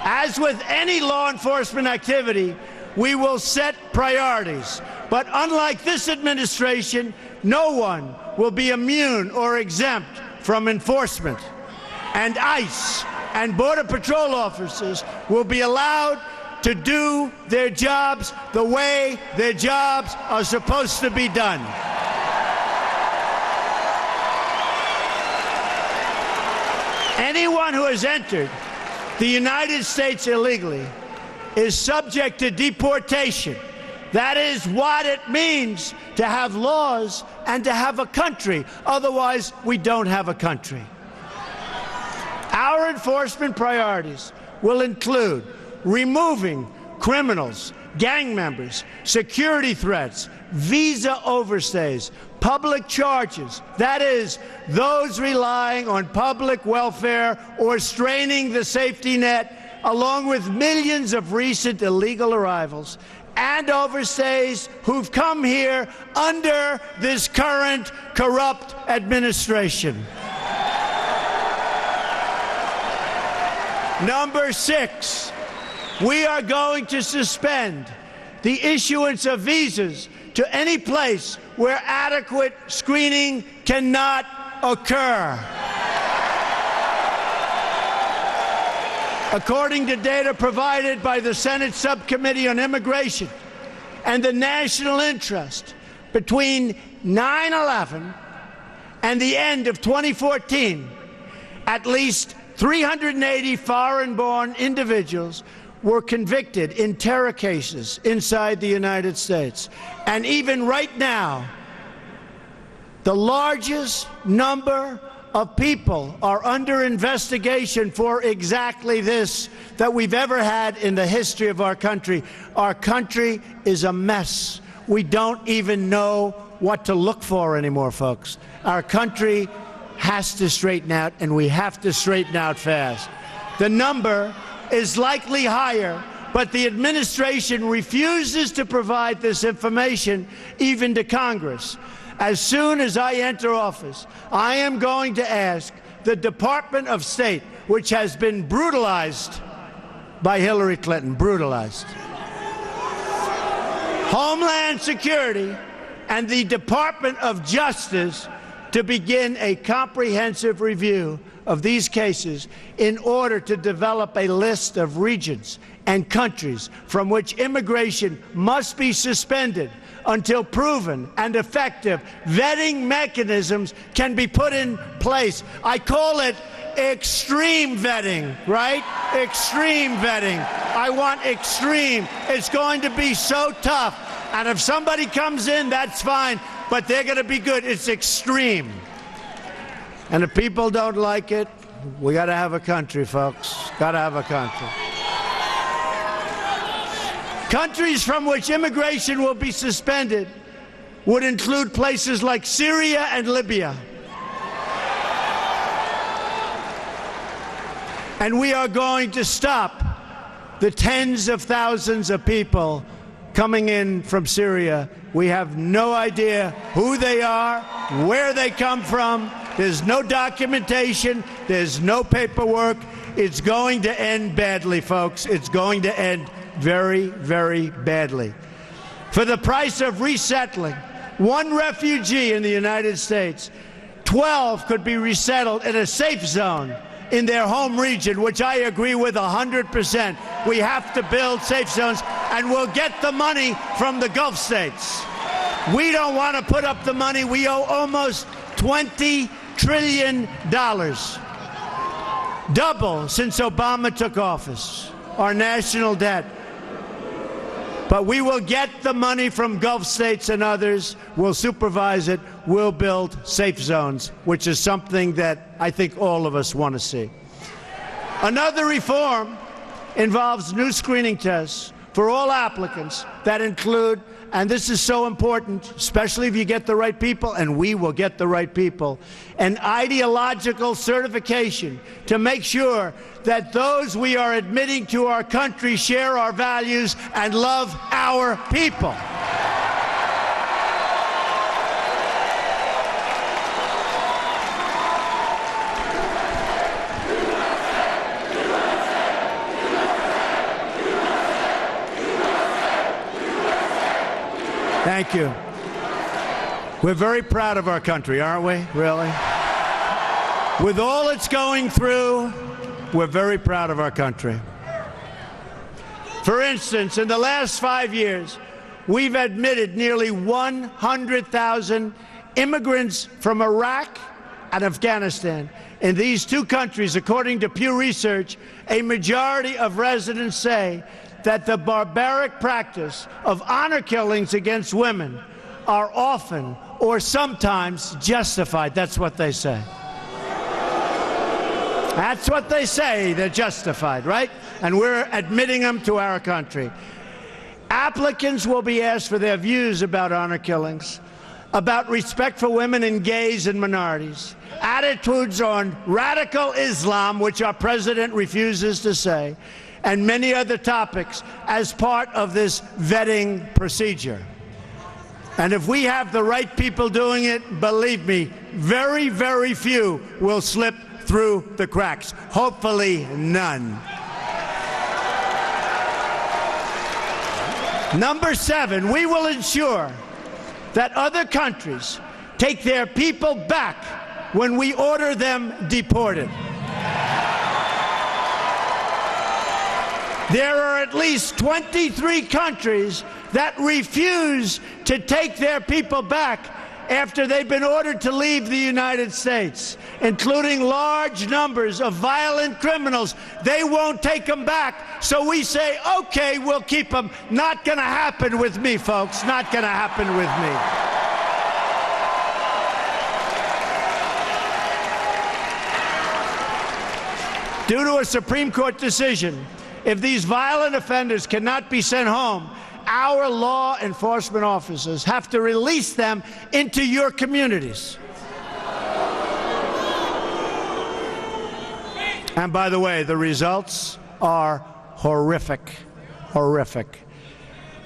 As with any law enforcement activity, we will set priorities. But unlike this administration, no one will be immune or exempt from enforcement. And ICE and Border Patrol officers will be allowed to do their jobs the way their jobs are supposed to be done. Anyone who has entered the United States illegally is subject to deportation. That is what it means to have laws and to have a country. Otherwise, we don't have a country. Our enforcement priorities will include removing criminals, gang members, security threats, visa overstays, public charges, that is, those relying on public welfare or straining the safety net, along with millions of recent illegal arrivals and overstays who've come here under this current corrupt administration. Number 6, we are going to suspend the issuance of visas to any place where adequate screening cannot occur. According to data provided by the Senate Subcommittee on Immigration and the National Interest, between 9/11 and the end of 2014, at least 380 foreign-born individuals were convicted in terror cases inside the United States. And even right now, the largest number of people are under investigation for exactly this that we've ever had in the history of our country. Our country is a mess. We don't even know what to look for anymore, folks. Our country has to straighten out, and we have to straighten out fast. The number is likely higher, but the administration refuses to provide this information even to Congress. As soon as I enter office, I am going to ask the Department of State, which has been brutalized by Hillary Clinton, brutalized, Homeland Security, and the Department of Justice to begin a comprehensive review of these cases in order to develop a list of regions and countries from which immigration must be suspended until proven and effective vetting mechanisms can be put in place. I call it extreme vetting, right? Extreme vetting. I want extreme. It's going to be so tough. And if somebody comes in, that's fine, but they're going to be good. It's extreme. And if people don't like it, we got to have a country, folks. Got to have a country. Countries from which immigration will be suspended would include places like Syria and Libya. And we are going to stop the tens of thousands of people coming in from Syria. We have no idea who they are, where they come from. There's no documentation. There's no paperwork. It's going to end badly, folks. It's going to end very, very badly. For the price of resettling one refugee in the United States, 12 could be resettled in a safe zone in their home region, which I agree with 100%. We have to build safe zones, and we'll get the money from the Gulf states. We don't want to put up the money. We owe almost $20 trillion, double since Obama took office, our national debt. But we will get the money from Gulf states and others. We'll supervise it. We'll build safe zones, which is something that I think all of us want to see. Another reform involves new screening tests for all applicants that include, and this is so important, especially if you get the right people, and we will get the right people, an ideological certification to make sure that those we are admitting to our country share our values and love our people. Thank you. We're very proud of our country, aren't we? Really? With all it's going through, we're very proud of our country. For instance, in the last 5 years, we've admitted nearly 100,000 immigrants from Iraq and Afghanistan. In these two countries, according to Pew Research, a majority of residents say that the barbaric practice of honor killings against women are often or sometimes justified. That's what they say. That's what they say. They're justified, right? And we're admitting them to our country. Applicants will be asked for their views about honor killings, about respect for women and gays and minorities, attitudes on radical Islam, which our president refuses to say, and many other topics as part of this vetting procedure. And if we have the right people doing it, believe me, very, very few will slip through the cracks. Hopefully none. Number 7, we will ensure that other countries take their people back when we order them deported. There are at least 23 countries that refuse to take their people back after they've been ordered to leave the United States, including large numbers of violent criminals. They won't take them back, so we say, okay, we'll keep them. Not going to happen with me, folks. Not going to happen with me. Due to a Supreme Court decision, if these violent offenders cannot be sent home, our law enforcement officers have to release them into your communities. And by the way, the results are horrific, horrific.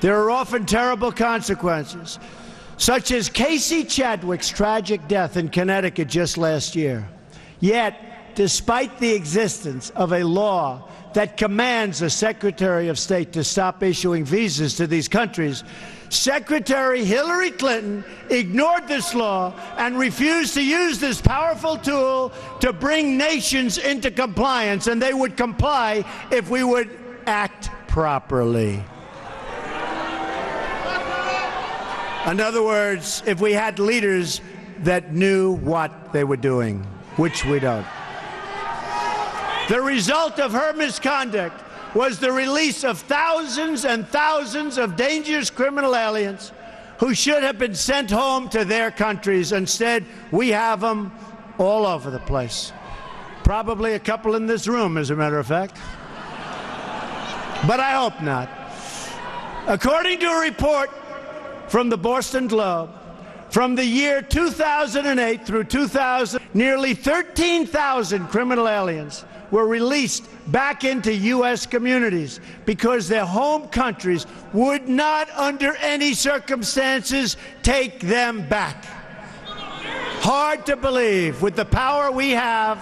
There are often terrible consequences, such as Casey Chadwick's tragic death in Connecticut just last year. Yet, despite the existence of a law that commands the Secretary of State to stop issuing visas to these countries, Secretary Hillary Clinton ignored this law and refused to use this powerful tool to bring nations into compliance, and they would comply if we would act properly. In other words, if we had leaders that knew what they were doing, which we don't. The result of her misconduct was the release of thousands and thousands of dangerous criminal aliens who should have been sent home to their countries. Instead, we have them all over the place. Probably a couple in this room, as a matter of fact. But I hope not. According to a report from the Boston Globe, from the year 2008 through 2000, nearly 13,000 criminal aliens were released back into U.S. communities because their home countries would not, under any circumstances, take them back. Hard to believe. With the power we have,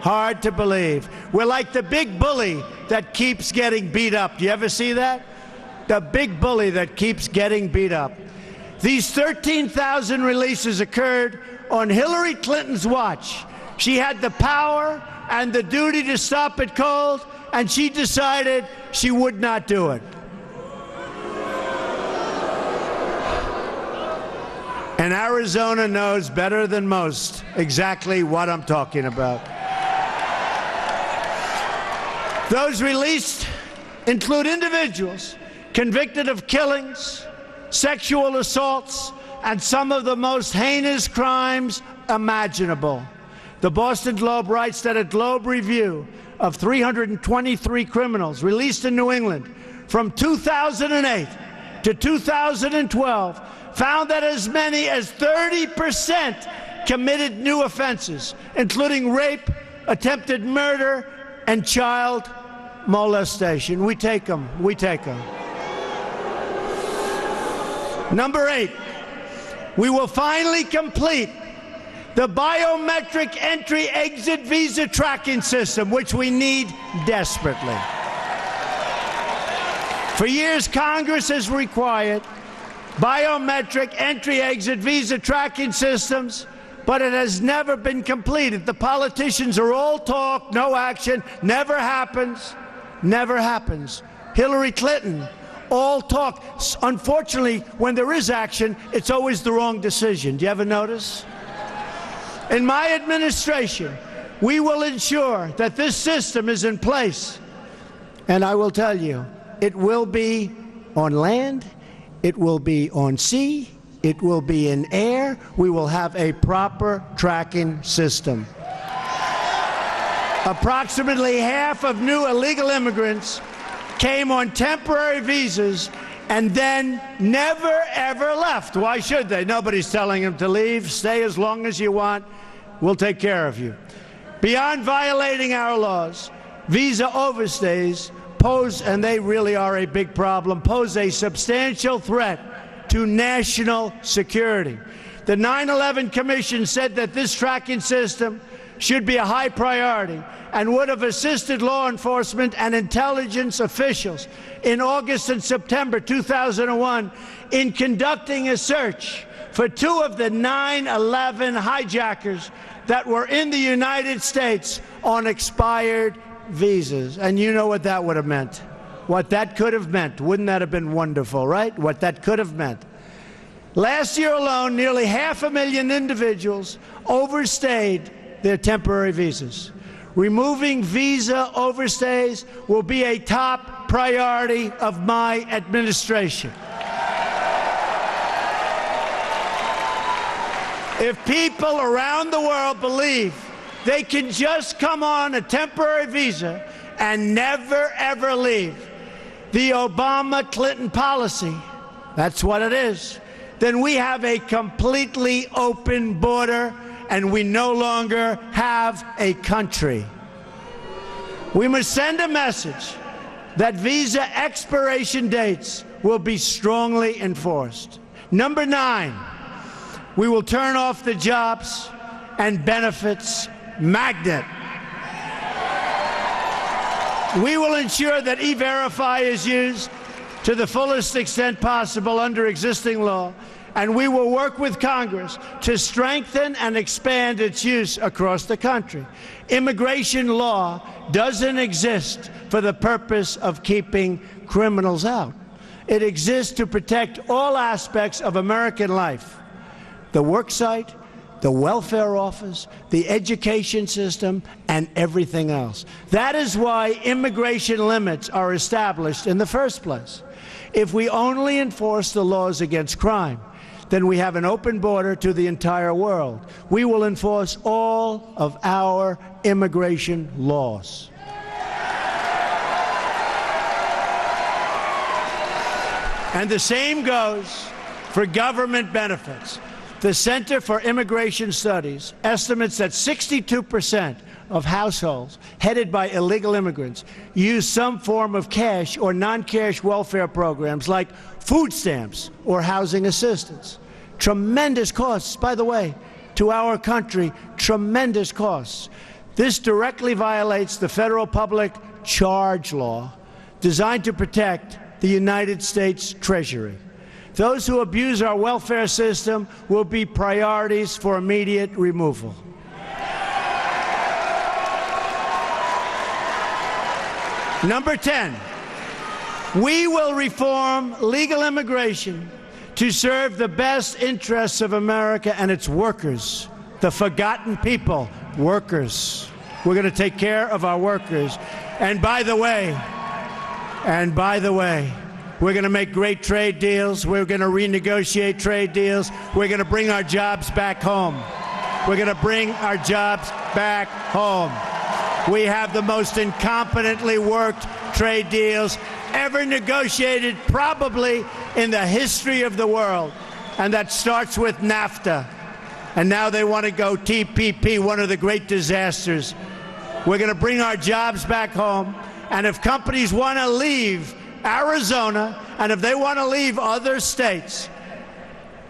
hard to believe. We're like the big bully that keeps getting beat up. Do you ever see that? The big bully that keeps getting beat up. These 13,000 releases occurred on Hillary Clinton's watch. She had the power and the duty to stop it cold, and she decided she would not do it. And Arizona knows better than most exactly what I'm talking about. Those released include individuals convicted of killings, sexual assaults, and some of the most heinous crimes imaginable. The Boston Globe writes that a Globe review of 323 criminals released in New England from 2008 to 2012 found that as many as 30% committed new offenses, including rape, attempted murder, and child molestation. We take them. We take them. Number 8, we will finally complete the biometric entry-exit visa tracking system, which we need desperately. For years, Congress has required biometric entry-exit visa tracking systems, but it has never been completed. The politicians are all talk, no action, never happens, never happens. Hillary Clinton, all talk. Unfortunately, when there is action, it's always the wrong decision. Do you ever notice? In my administration, we will ensure that this system is in place. And I will tell you, it will be on land, it will be on sea, it will be in air. We will have a proper tracking system. Approximately half of new illegal immigrants came on temporary visas and then never, ever left. Why should they? Nobody's telling them to leave. Stay as long as you want. We'll take care of you. Beyond violating our laws, visa overstays pose, and they really are a big problem, pose a substantial threat to national security. The 9/11 Commission said that this tracking system should be a high priority and would have assisted law enforcement and intelligence officials in August and September 2001 in conducting a search for 2 of the 9/11 hijackers that were in the United States on expired visas. And you know what that would have meant. What that could have meant. Wouldn't that have been wonderful, right? What that could have meant. Last year alone, nearly 500,000 individuals overstayed their temporary visas. Removing visa overstays will be a top priority of my administration. If people around the world believe they can just come on a temporary visa and never, ever leave, the Obama-Clinton policy, that's what it is, then we have a completely open border and we no longer have a country. We must send a message that visa expiration dates will be strongly enforced. Number 9, we will turn off the jobs and benefits magnet. We will ensure that E-Verify is used to the fullest extent possible under existing law, and we will work with Congress to strengthen and expand its use across the country. Immigration law doesn't exist for the purpose of keeping criminals out. It exists to protect all aspects of American life: the work site, the welfare office, the education system, and everything else. That is why immigration limits are established in the first place. If we only enforce the laws against crime, then we have an open border to the entire world. We will enforce all of our immigration laws. And the same goes for government benefits. The Center for Immigration Studies estimates that 62% of households headed by illegal immigrants use some form of cash or non-cash welfare programs like food stamps or housing assistance. Tremendous costs, by the way, to our country, tremendous costs. This directly violates the federal public charge law designed to protect the United States Treasury. Those who abuse our welfare system will be priorities for immediate removal. Number 10, we will reform legal immigration to serve the best interests of America and its workers, the forgotten people, workers. We're going to take care of our workers. And by the way, We're going to make great trade deals. We're going to renegotiate trade deals. We're going to bring our jobs back home. We're going to bring our jobs back home. We have the most incompetently worked trade deals ever negotiated probably in the history of the world. And that starts with NAFTA. And now they want to go TPP, one of the great disasters. We're going to bring our jobs back home. And if companies want to leave Arizona, and if they want to leave other states,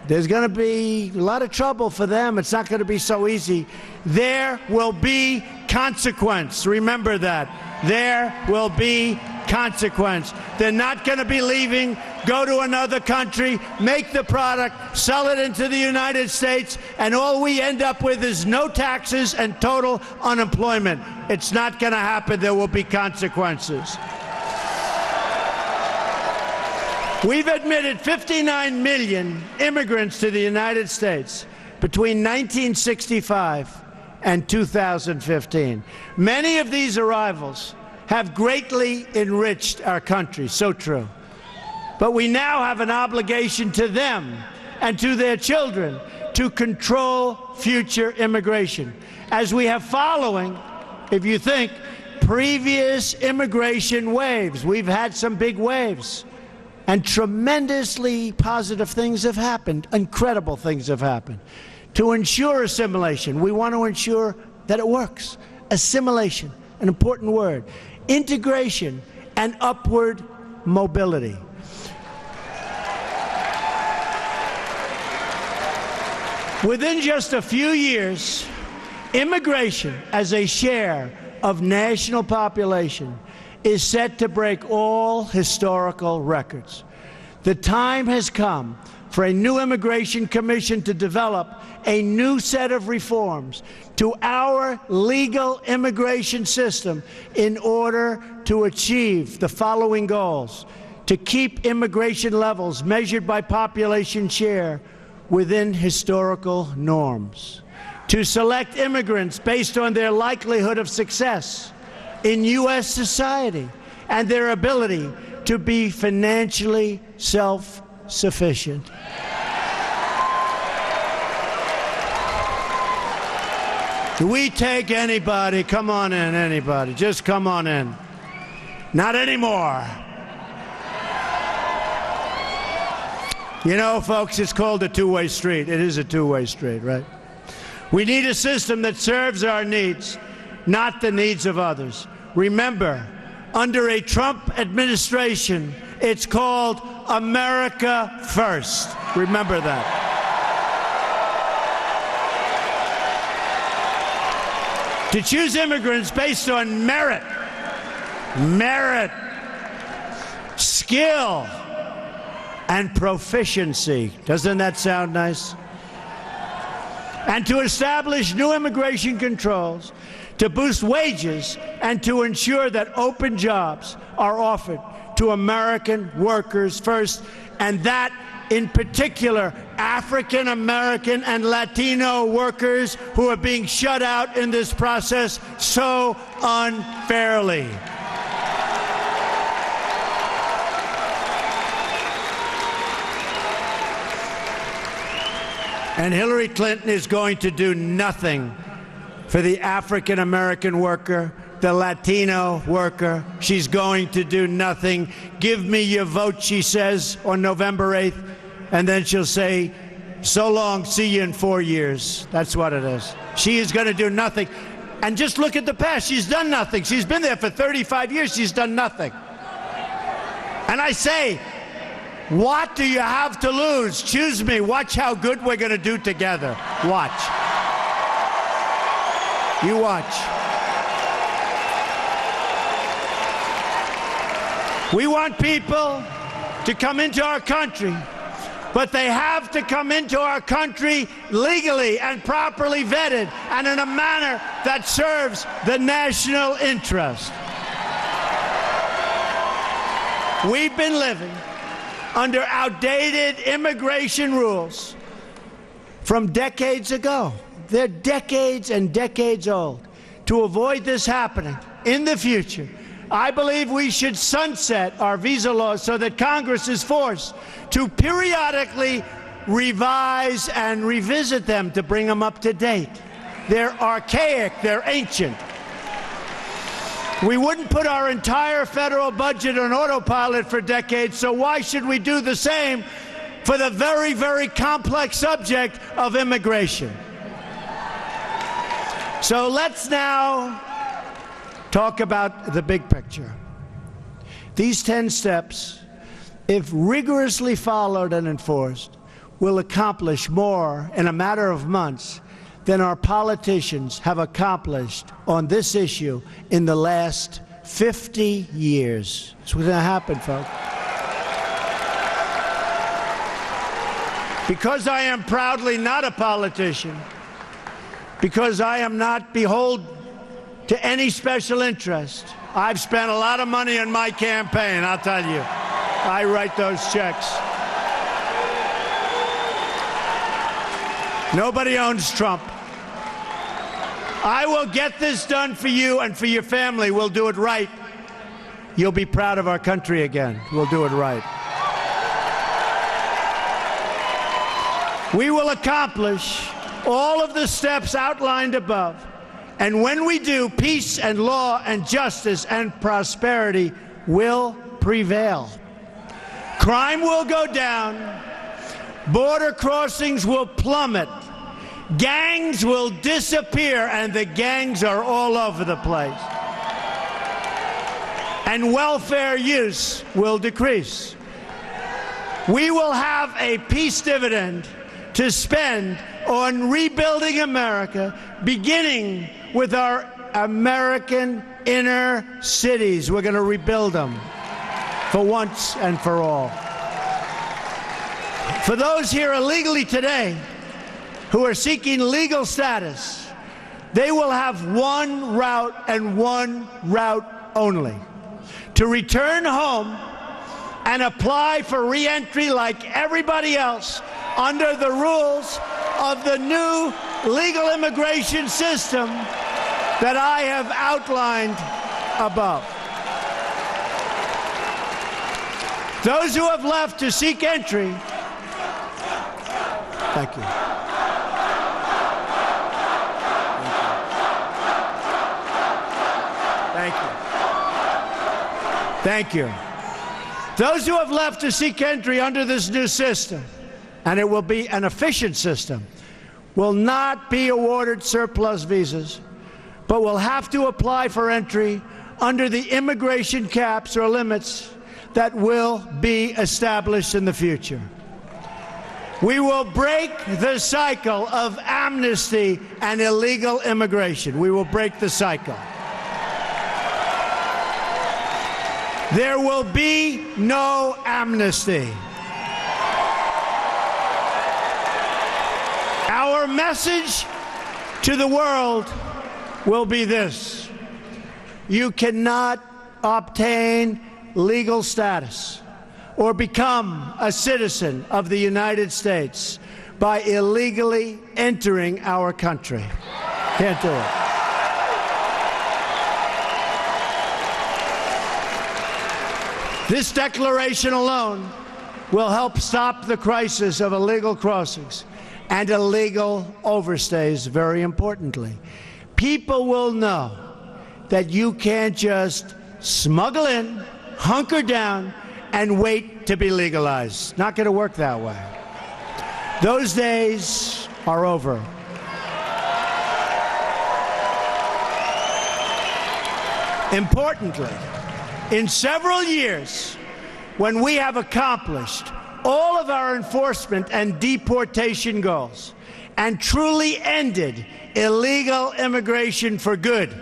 there's going to be a lot of trouble for them. It's not going to be so easy. There will be consequence. Remember that. There will be consequence. They're not going to be leaving, go to another country, make the product, sell it into the United States, and all we end up with is no taxes and total unemployment. It's not going to happen. There will be consequences. We've admitted 59 million immigrants to the United States between 1965 and 2015. Many of these arrivals have greatly enriched our country, so true. But we now have an obligation to them and to their children to control future immigration, as we have following, if you think, previous immigration waves. We've had some big waves. And tremendously positive things have happened, incredible things have happened. To ensure assimilation, we want to ensure that it works. Assimilation, an important word. Integration and upward mobility. Within just a few years, immigration as a share of national population is set to break all historical records. The time has come for a new immigration commission to develop a new set of reforms to our legal immigration system in order to achieve the following goals: to keep immigration levels measured by population share within historical norms, to select immigrants based on their likelihood of success in U.S. society and their ability to be financially self-sufficient. Do we take anybody? Come on in, anybody. Just come on in. Not anymore. You know, folks, it's called a two-way street. It is a two-way street, right? We need a system that serves our needs, not the needs of others. Remember, under a Trump administration, it's called America First. Remember that. To choose immigrants based on merit, skill, and proficiency. Doesn't that sound nice? And to establish new immigration controls, to boost wages, and to ensure that open jobs are offered to American workers first, and that, in particular, African American and Latino workers who are being shut out in this process so unfairly. And Hillary Clinton is going to do nothing for the African American worker, the Latino worker. She's going to do nothing. Give me your vote, she says, on November 8th. And then she'll say, so long, see you in 4 years. That's what it is. She is going to do nothing. And just look at the past. She's done nothing. She's been there for 35 years. She's done nothing. And I say, what do you have to lose? Choose me. Watch how good we're going to do together. Watch. You watch. We want people to come into our country, but they have to come into our country legally and properly vetted and in a manner that serves the national interest. We've been living under outdated immigration rules from decades ago. They're decades and decades old. To avoid this happening in the future, I believe we should sunset our visa laws so that Congress is forced to periodically revise and revisit them to bring them up to date. They're archaic, they're ancient. We wouldn't put our entire federal budget on autopilot for decades, so why should we do the same for the very, very complex subject of immigration? So let's now talk about the big picture. These 10 steps, if rigorously followed and enforced, will accomplish more in a matter of months than our politicians have accomplished on this issue in the last 50 years. It's what's going to happen, folks. Because I am proudly not a politician, because I am not beholden to any special interest, I've spent a lot of money on my campaign, I'll tell you. I write those checks. Nobody owns Trump. I will get this done for you and for your family. We'll do it right. You'll be proud of our country again. We'll do it right. We will accomplish all of the steps outlined above. And when we do, peace and law and justice and prosperity will prevail. Crime will go down. Border crossings will plummet. Gangs will disappear, and the gangs are all over the place. And welfare use will decrease. We will have a peace dividend to spend on rebuilding America, beginning with our American inner cities. We're going to rebuild them for once and for all. For those here illegally today who are seeking legal status, they will have one route and one route only: to return home and apply for re-entry like everybody else under the rules of the new legal immigration system that I have outlined above. Those who have left to seek entry, thank you. Thank you. Thank you. Those who have left to seek entry under this new system, and it will be an efficient system, will not be awarded surplus visas, but will have to apply for entry under the immigration caps or limits that will be established in the future. We will break the cycle of amnesty and illegal immigration. We will break the cycle. There will be no amnesty. Our message to the world will be this: you cannot obtain legal status or become a citizen of the United States by illegally entering our country. Can't do it. This declaration alone will help stop the crisis of illegal crossings and illegal overstays, very importantly. People will know that you can't just smuggle in, hunker down, and wait to be legalized. Not going to work that way. Those days are over. Importantly, in several years, when we have accomplished all of our enforcement and deportation goals and truly ended illegal immigration for good,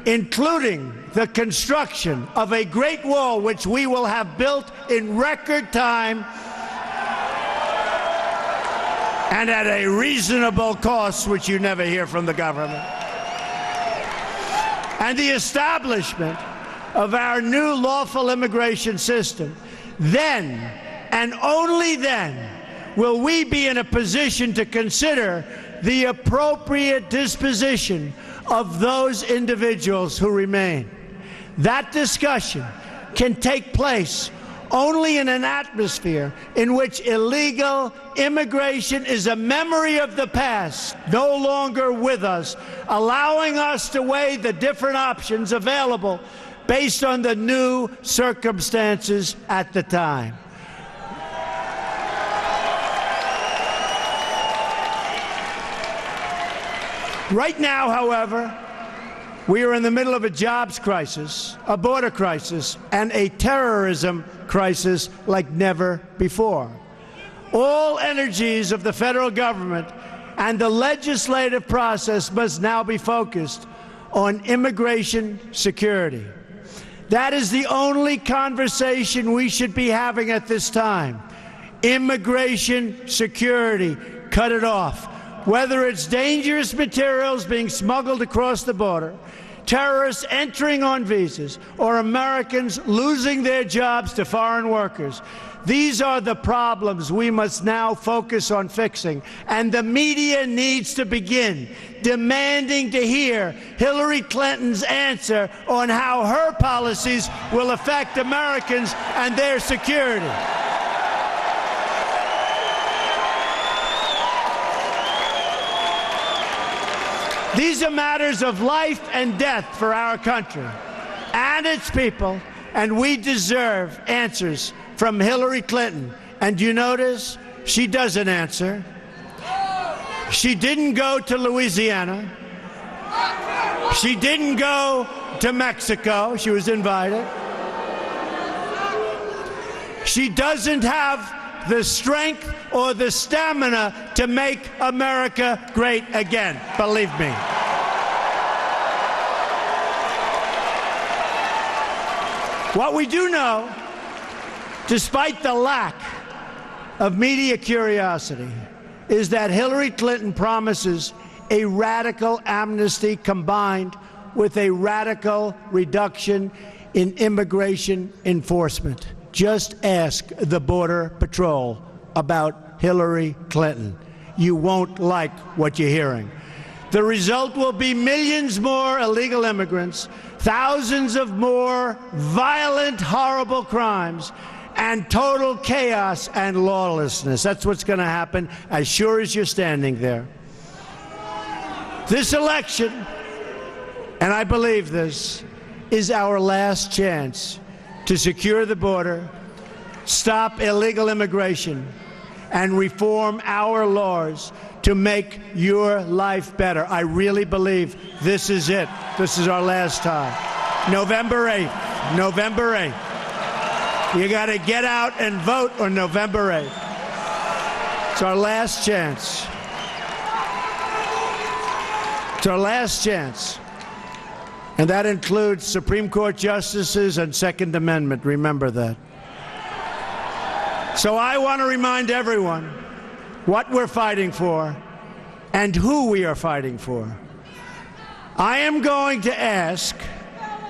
including the construction of a great wall which we will have built in record time and at a reasonable cost, which you never hear from the government, and the establishment of our new lawful immigration system, then and only then will we be in a position to consider the appropriate disposition of those individuals who remain. That discussion can take place only in an atmosphere in which illegal immigration is a memory of the past, no longer with us, allowing us to weigh the different options available based on the new circumstances at the time. Right now, however, we are in the middle of a jobs crisis, a border crisis, and a terrorism crisis like never before. All energies of the federal government and the legislative process must now be focused on immigration security. That is the only conversation we should be having at this time. Immigration security, cut it off. Whether it's dangerous materials being smuggled across the border, terrorists entering on visas, or Americans losing their jobs to foreign workers. These are the problems we must now focus on fixing, and the media needs to begin demanding to hear Hillary Clinton's answer on how her policies will affect Americans and their security. These are matters of life and death for our country and its people, and we deserve answers from Hillary Clinton. And you notice she doesn't answer. She didn't go to Louisiana. She didn't go to Mexico. She was invited. She doesn't have the strength or the stamina to make America great again, believe me. What we do know, despite the lack of media curiosity, is that Hillary Clinton promises a radical amnesty combined with a radical reduction in immigration enforcement. Just ask the Border Patrol about Hillary Clinton. You won't like what you're hearing. The result will be millions more illegal immigrants, thousands of more violent, horrible crimes, and total chaos and lawlessness. That's what's going to happen as sure as you're standing there. This election, and I believe this, is our last chance to secure the border, stop illegal immigration, and reform our laws to make your life better. I really believe this is it. This is our last time. November 8th. November 8th. You got to get out and vote on November 8th. It's our last chance. It's our last chance. And that includes Supreme Court justices and Second Amendment. Remember that. So I want to remind everyone what we're fighting for and who we are fighting for. I am going to ask,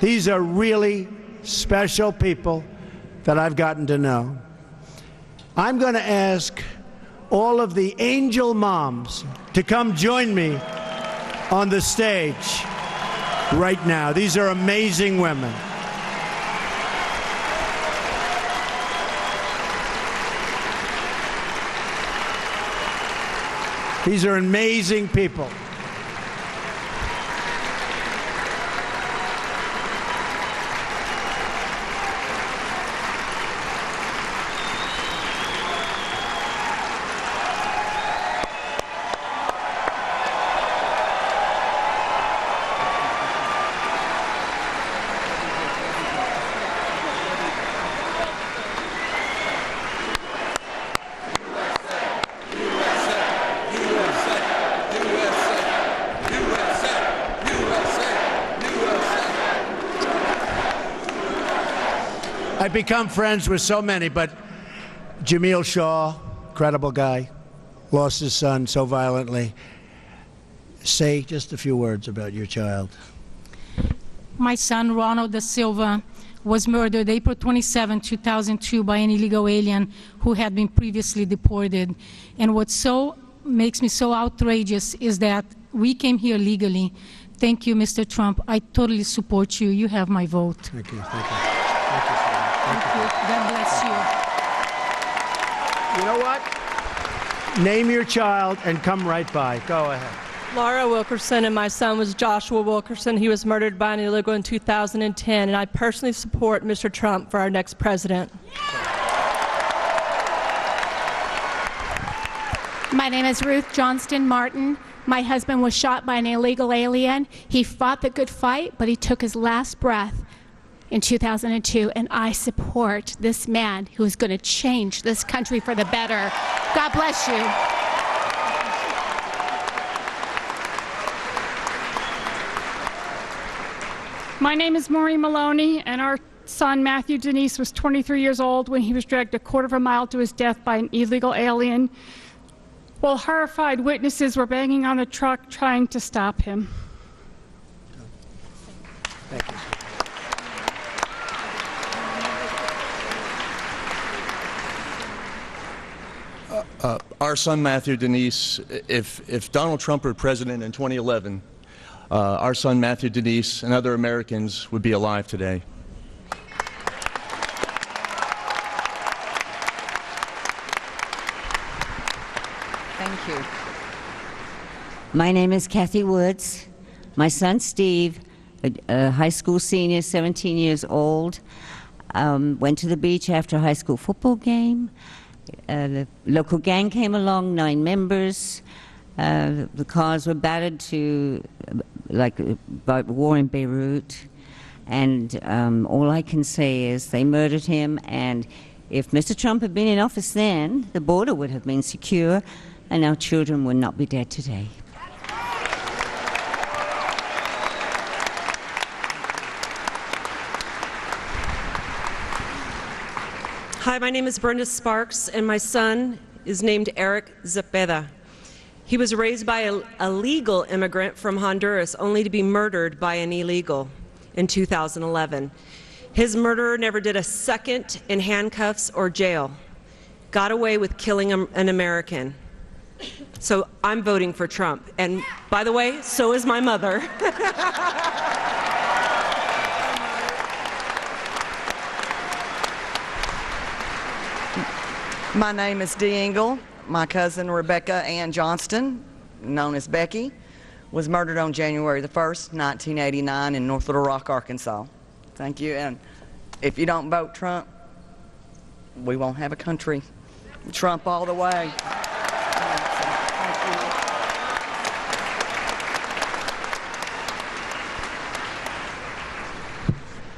these are really special people that I've gotten to know. I'm going to ask all of the angel moms to come join me on the stage right now. These are amazing women. These are amazing people. I've become friends with so many, but Jamil Shaw, incredible guy, lost his son so violently. Say just a few words about your child. My son, Ronald da Silva, was murdered April 27, 2002 by an illegal alien who had been previously deported. And what makes me so outrageous is that we came here legally thank you, Mr. Trump. I totally support you. You have my vote. Thank you. Thank you. Thank you so much. Thank you. God bless you. You know what? Name your child and come right by. Go ahead. Laura Wilkerson, and my son was Joshua Wilkerson. He was murdered by an illegal in 2010, and I personally support Mr. Trump for our next president. My name is Ruth Johnston Martin. My husband was shot by an illegal alien. He fought the good fight, but he took his last breath in 2002, and I support this man who is going to change this country for the better. God bless you. My name is Maureen Maloney, and our son Matthew Denise was 23 years old when he was dragged a quarter of a mile to his death by an illegal alien, while horrified witnesses were banging on the truck trying to stop him. Thank you. Our son Matthew Denise, if Donald Trump were president in 2011, our son Matthew Denise and other Americans would be alive today. Thank you. My name is Kathy Woods. My son Steve, a high school senior, 17 years old, went to the beach after a high school football game. The local gang came along, 9 members. The cars were battered to like war in Beirut. And all I can say is they murdered him, and if Mr. Trump had been in office then, the border would have been secure, and our children would not be dead today. Hi, my name is Brenda Sparks, and my son is named Eric Zepeda. He was raised by a legal immigrant from Honduras, only to be murdered by an illegal in 2011. His murderer never did a second in handcuffs or jail. Got away with killing an American. So I'm voting for Trump. And by the way, so is my mother. My name is Dee Engle. My cousin Rebecca Ann Johnston, known as Becky, was murdered on January the 1st, 1989 in North Little Rock, Arkansas. Thank you. And if you don't vote Trump, we won't have a country. Trump all the way.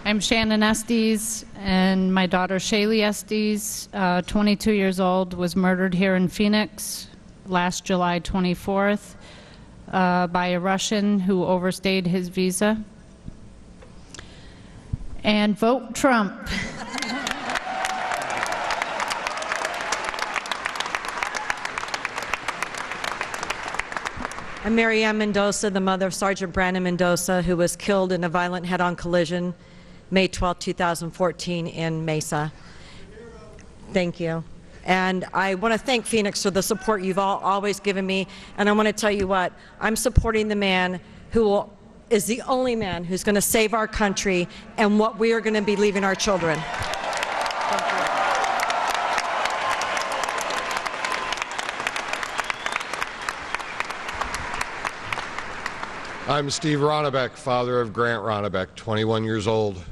I'm Shannon Estes, and my daughter Shaylee Estes, 22 years old, was murdered here in Phoenix last July 24th by a Russian who overstayed his visa. And vote Trump. I'm Mary Ann Mendoza, the mother of Sergeant Brandon Mendoza, who was killed in a violent head-on collision May 12, 2014 in Mesa. Thank you. And I want to thank Phoenix for the support you've all always given me. And I want to tell you what, I'm supporting the man who is the only man who's going to save our country and what we are going to be leaving our children. I'm Steve Ronnebeck, father of Grant Ronnebeck, 21 years old,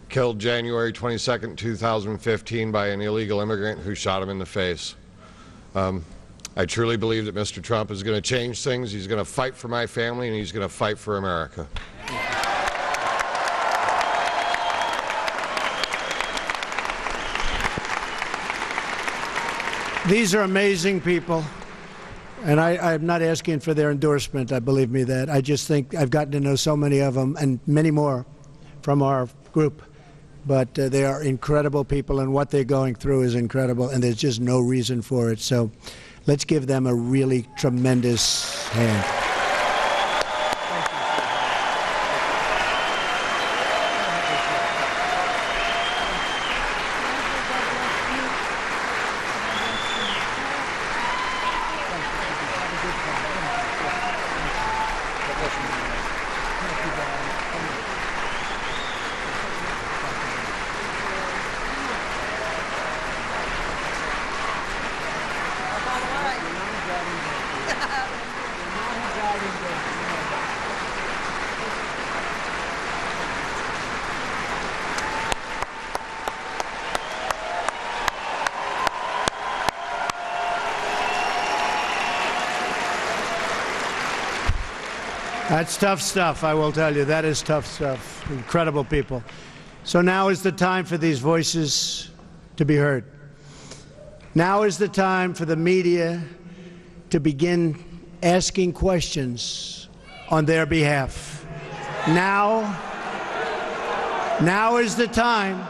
killed January 22nd, 2015 by an illegal immigrant who shot him in the face. I truly believe that Mr. Trump is going to change things. He's going to fight for my family, and he's going to fight for America. These are amazing people. And I'm not asking for their endorsement, believe me that. I just think I've gotten to know so many of them and many more from our group. But they are incredible people, and what they're going through is incredible, and there's just no reason for it. So let's give them a really tremendous hand. That's tough stuff, I will tell you. That is tough stuff. Incredible people. So now is the time for these voices to be heard. Now is the time for the media to begin asking questions on their behalf. Now is the time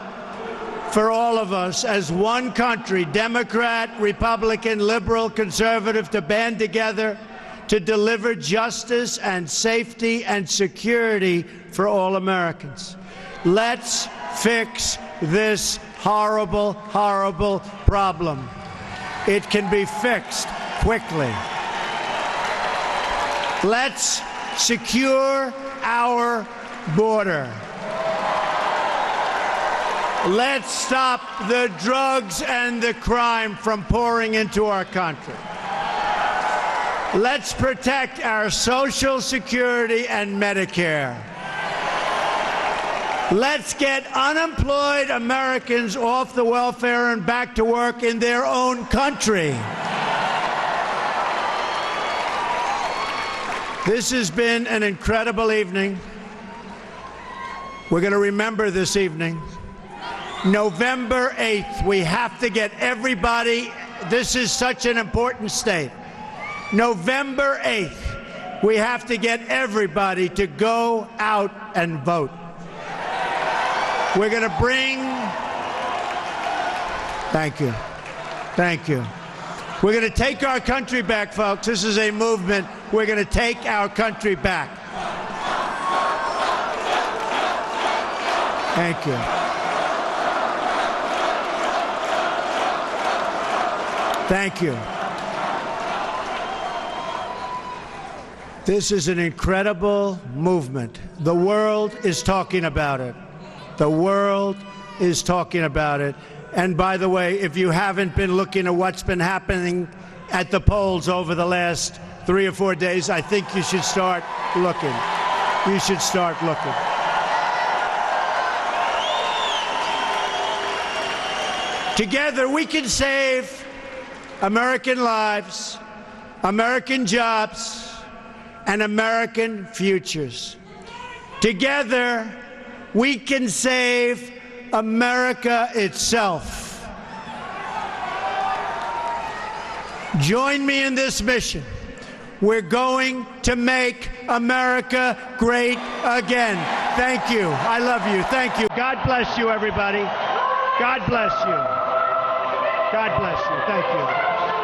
for all of us as one country, Democrat, Republican, liberal, conservative, to band together to deliver justice and safety and security for all Americans. Let's fix this horrible, horrible problem. It can be fixed quickly. Let's secure our border. Let's stop the drugs and the crime from pouring into our country. Let's protect our Social Security and Medicare. Let's get unemployed Americans off the welfare and back to work in their own country. This has been an incredible evening. We're going to remember this evening. November 8th, we have to get everybody, this is such an important state. November 8th, we have to get everybody to go out and vote. We're going to bring, thank you, we're going to take our country back, folks. This is a movement. We're going to take our country back. Thank you. Thank you. This is an incredible movement. The world is talking about it. The world is talking about it. And by the way, if you haven't been looking at what's been happening at the polls over the last 3 or 4 days, I think you should start looking. You should start looking. Together we can save American lives, American jobs, and American futures. Together, we can save America itself. Join me in this mission. We're going to make America great again. Thank you. I love you. Thank you. God bless you, everybody. God bless you. God bless you. Thank you.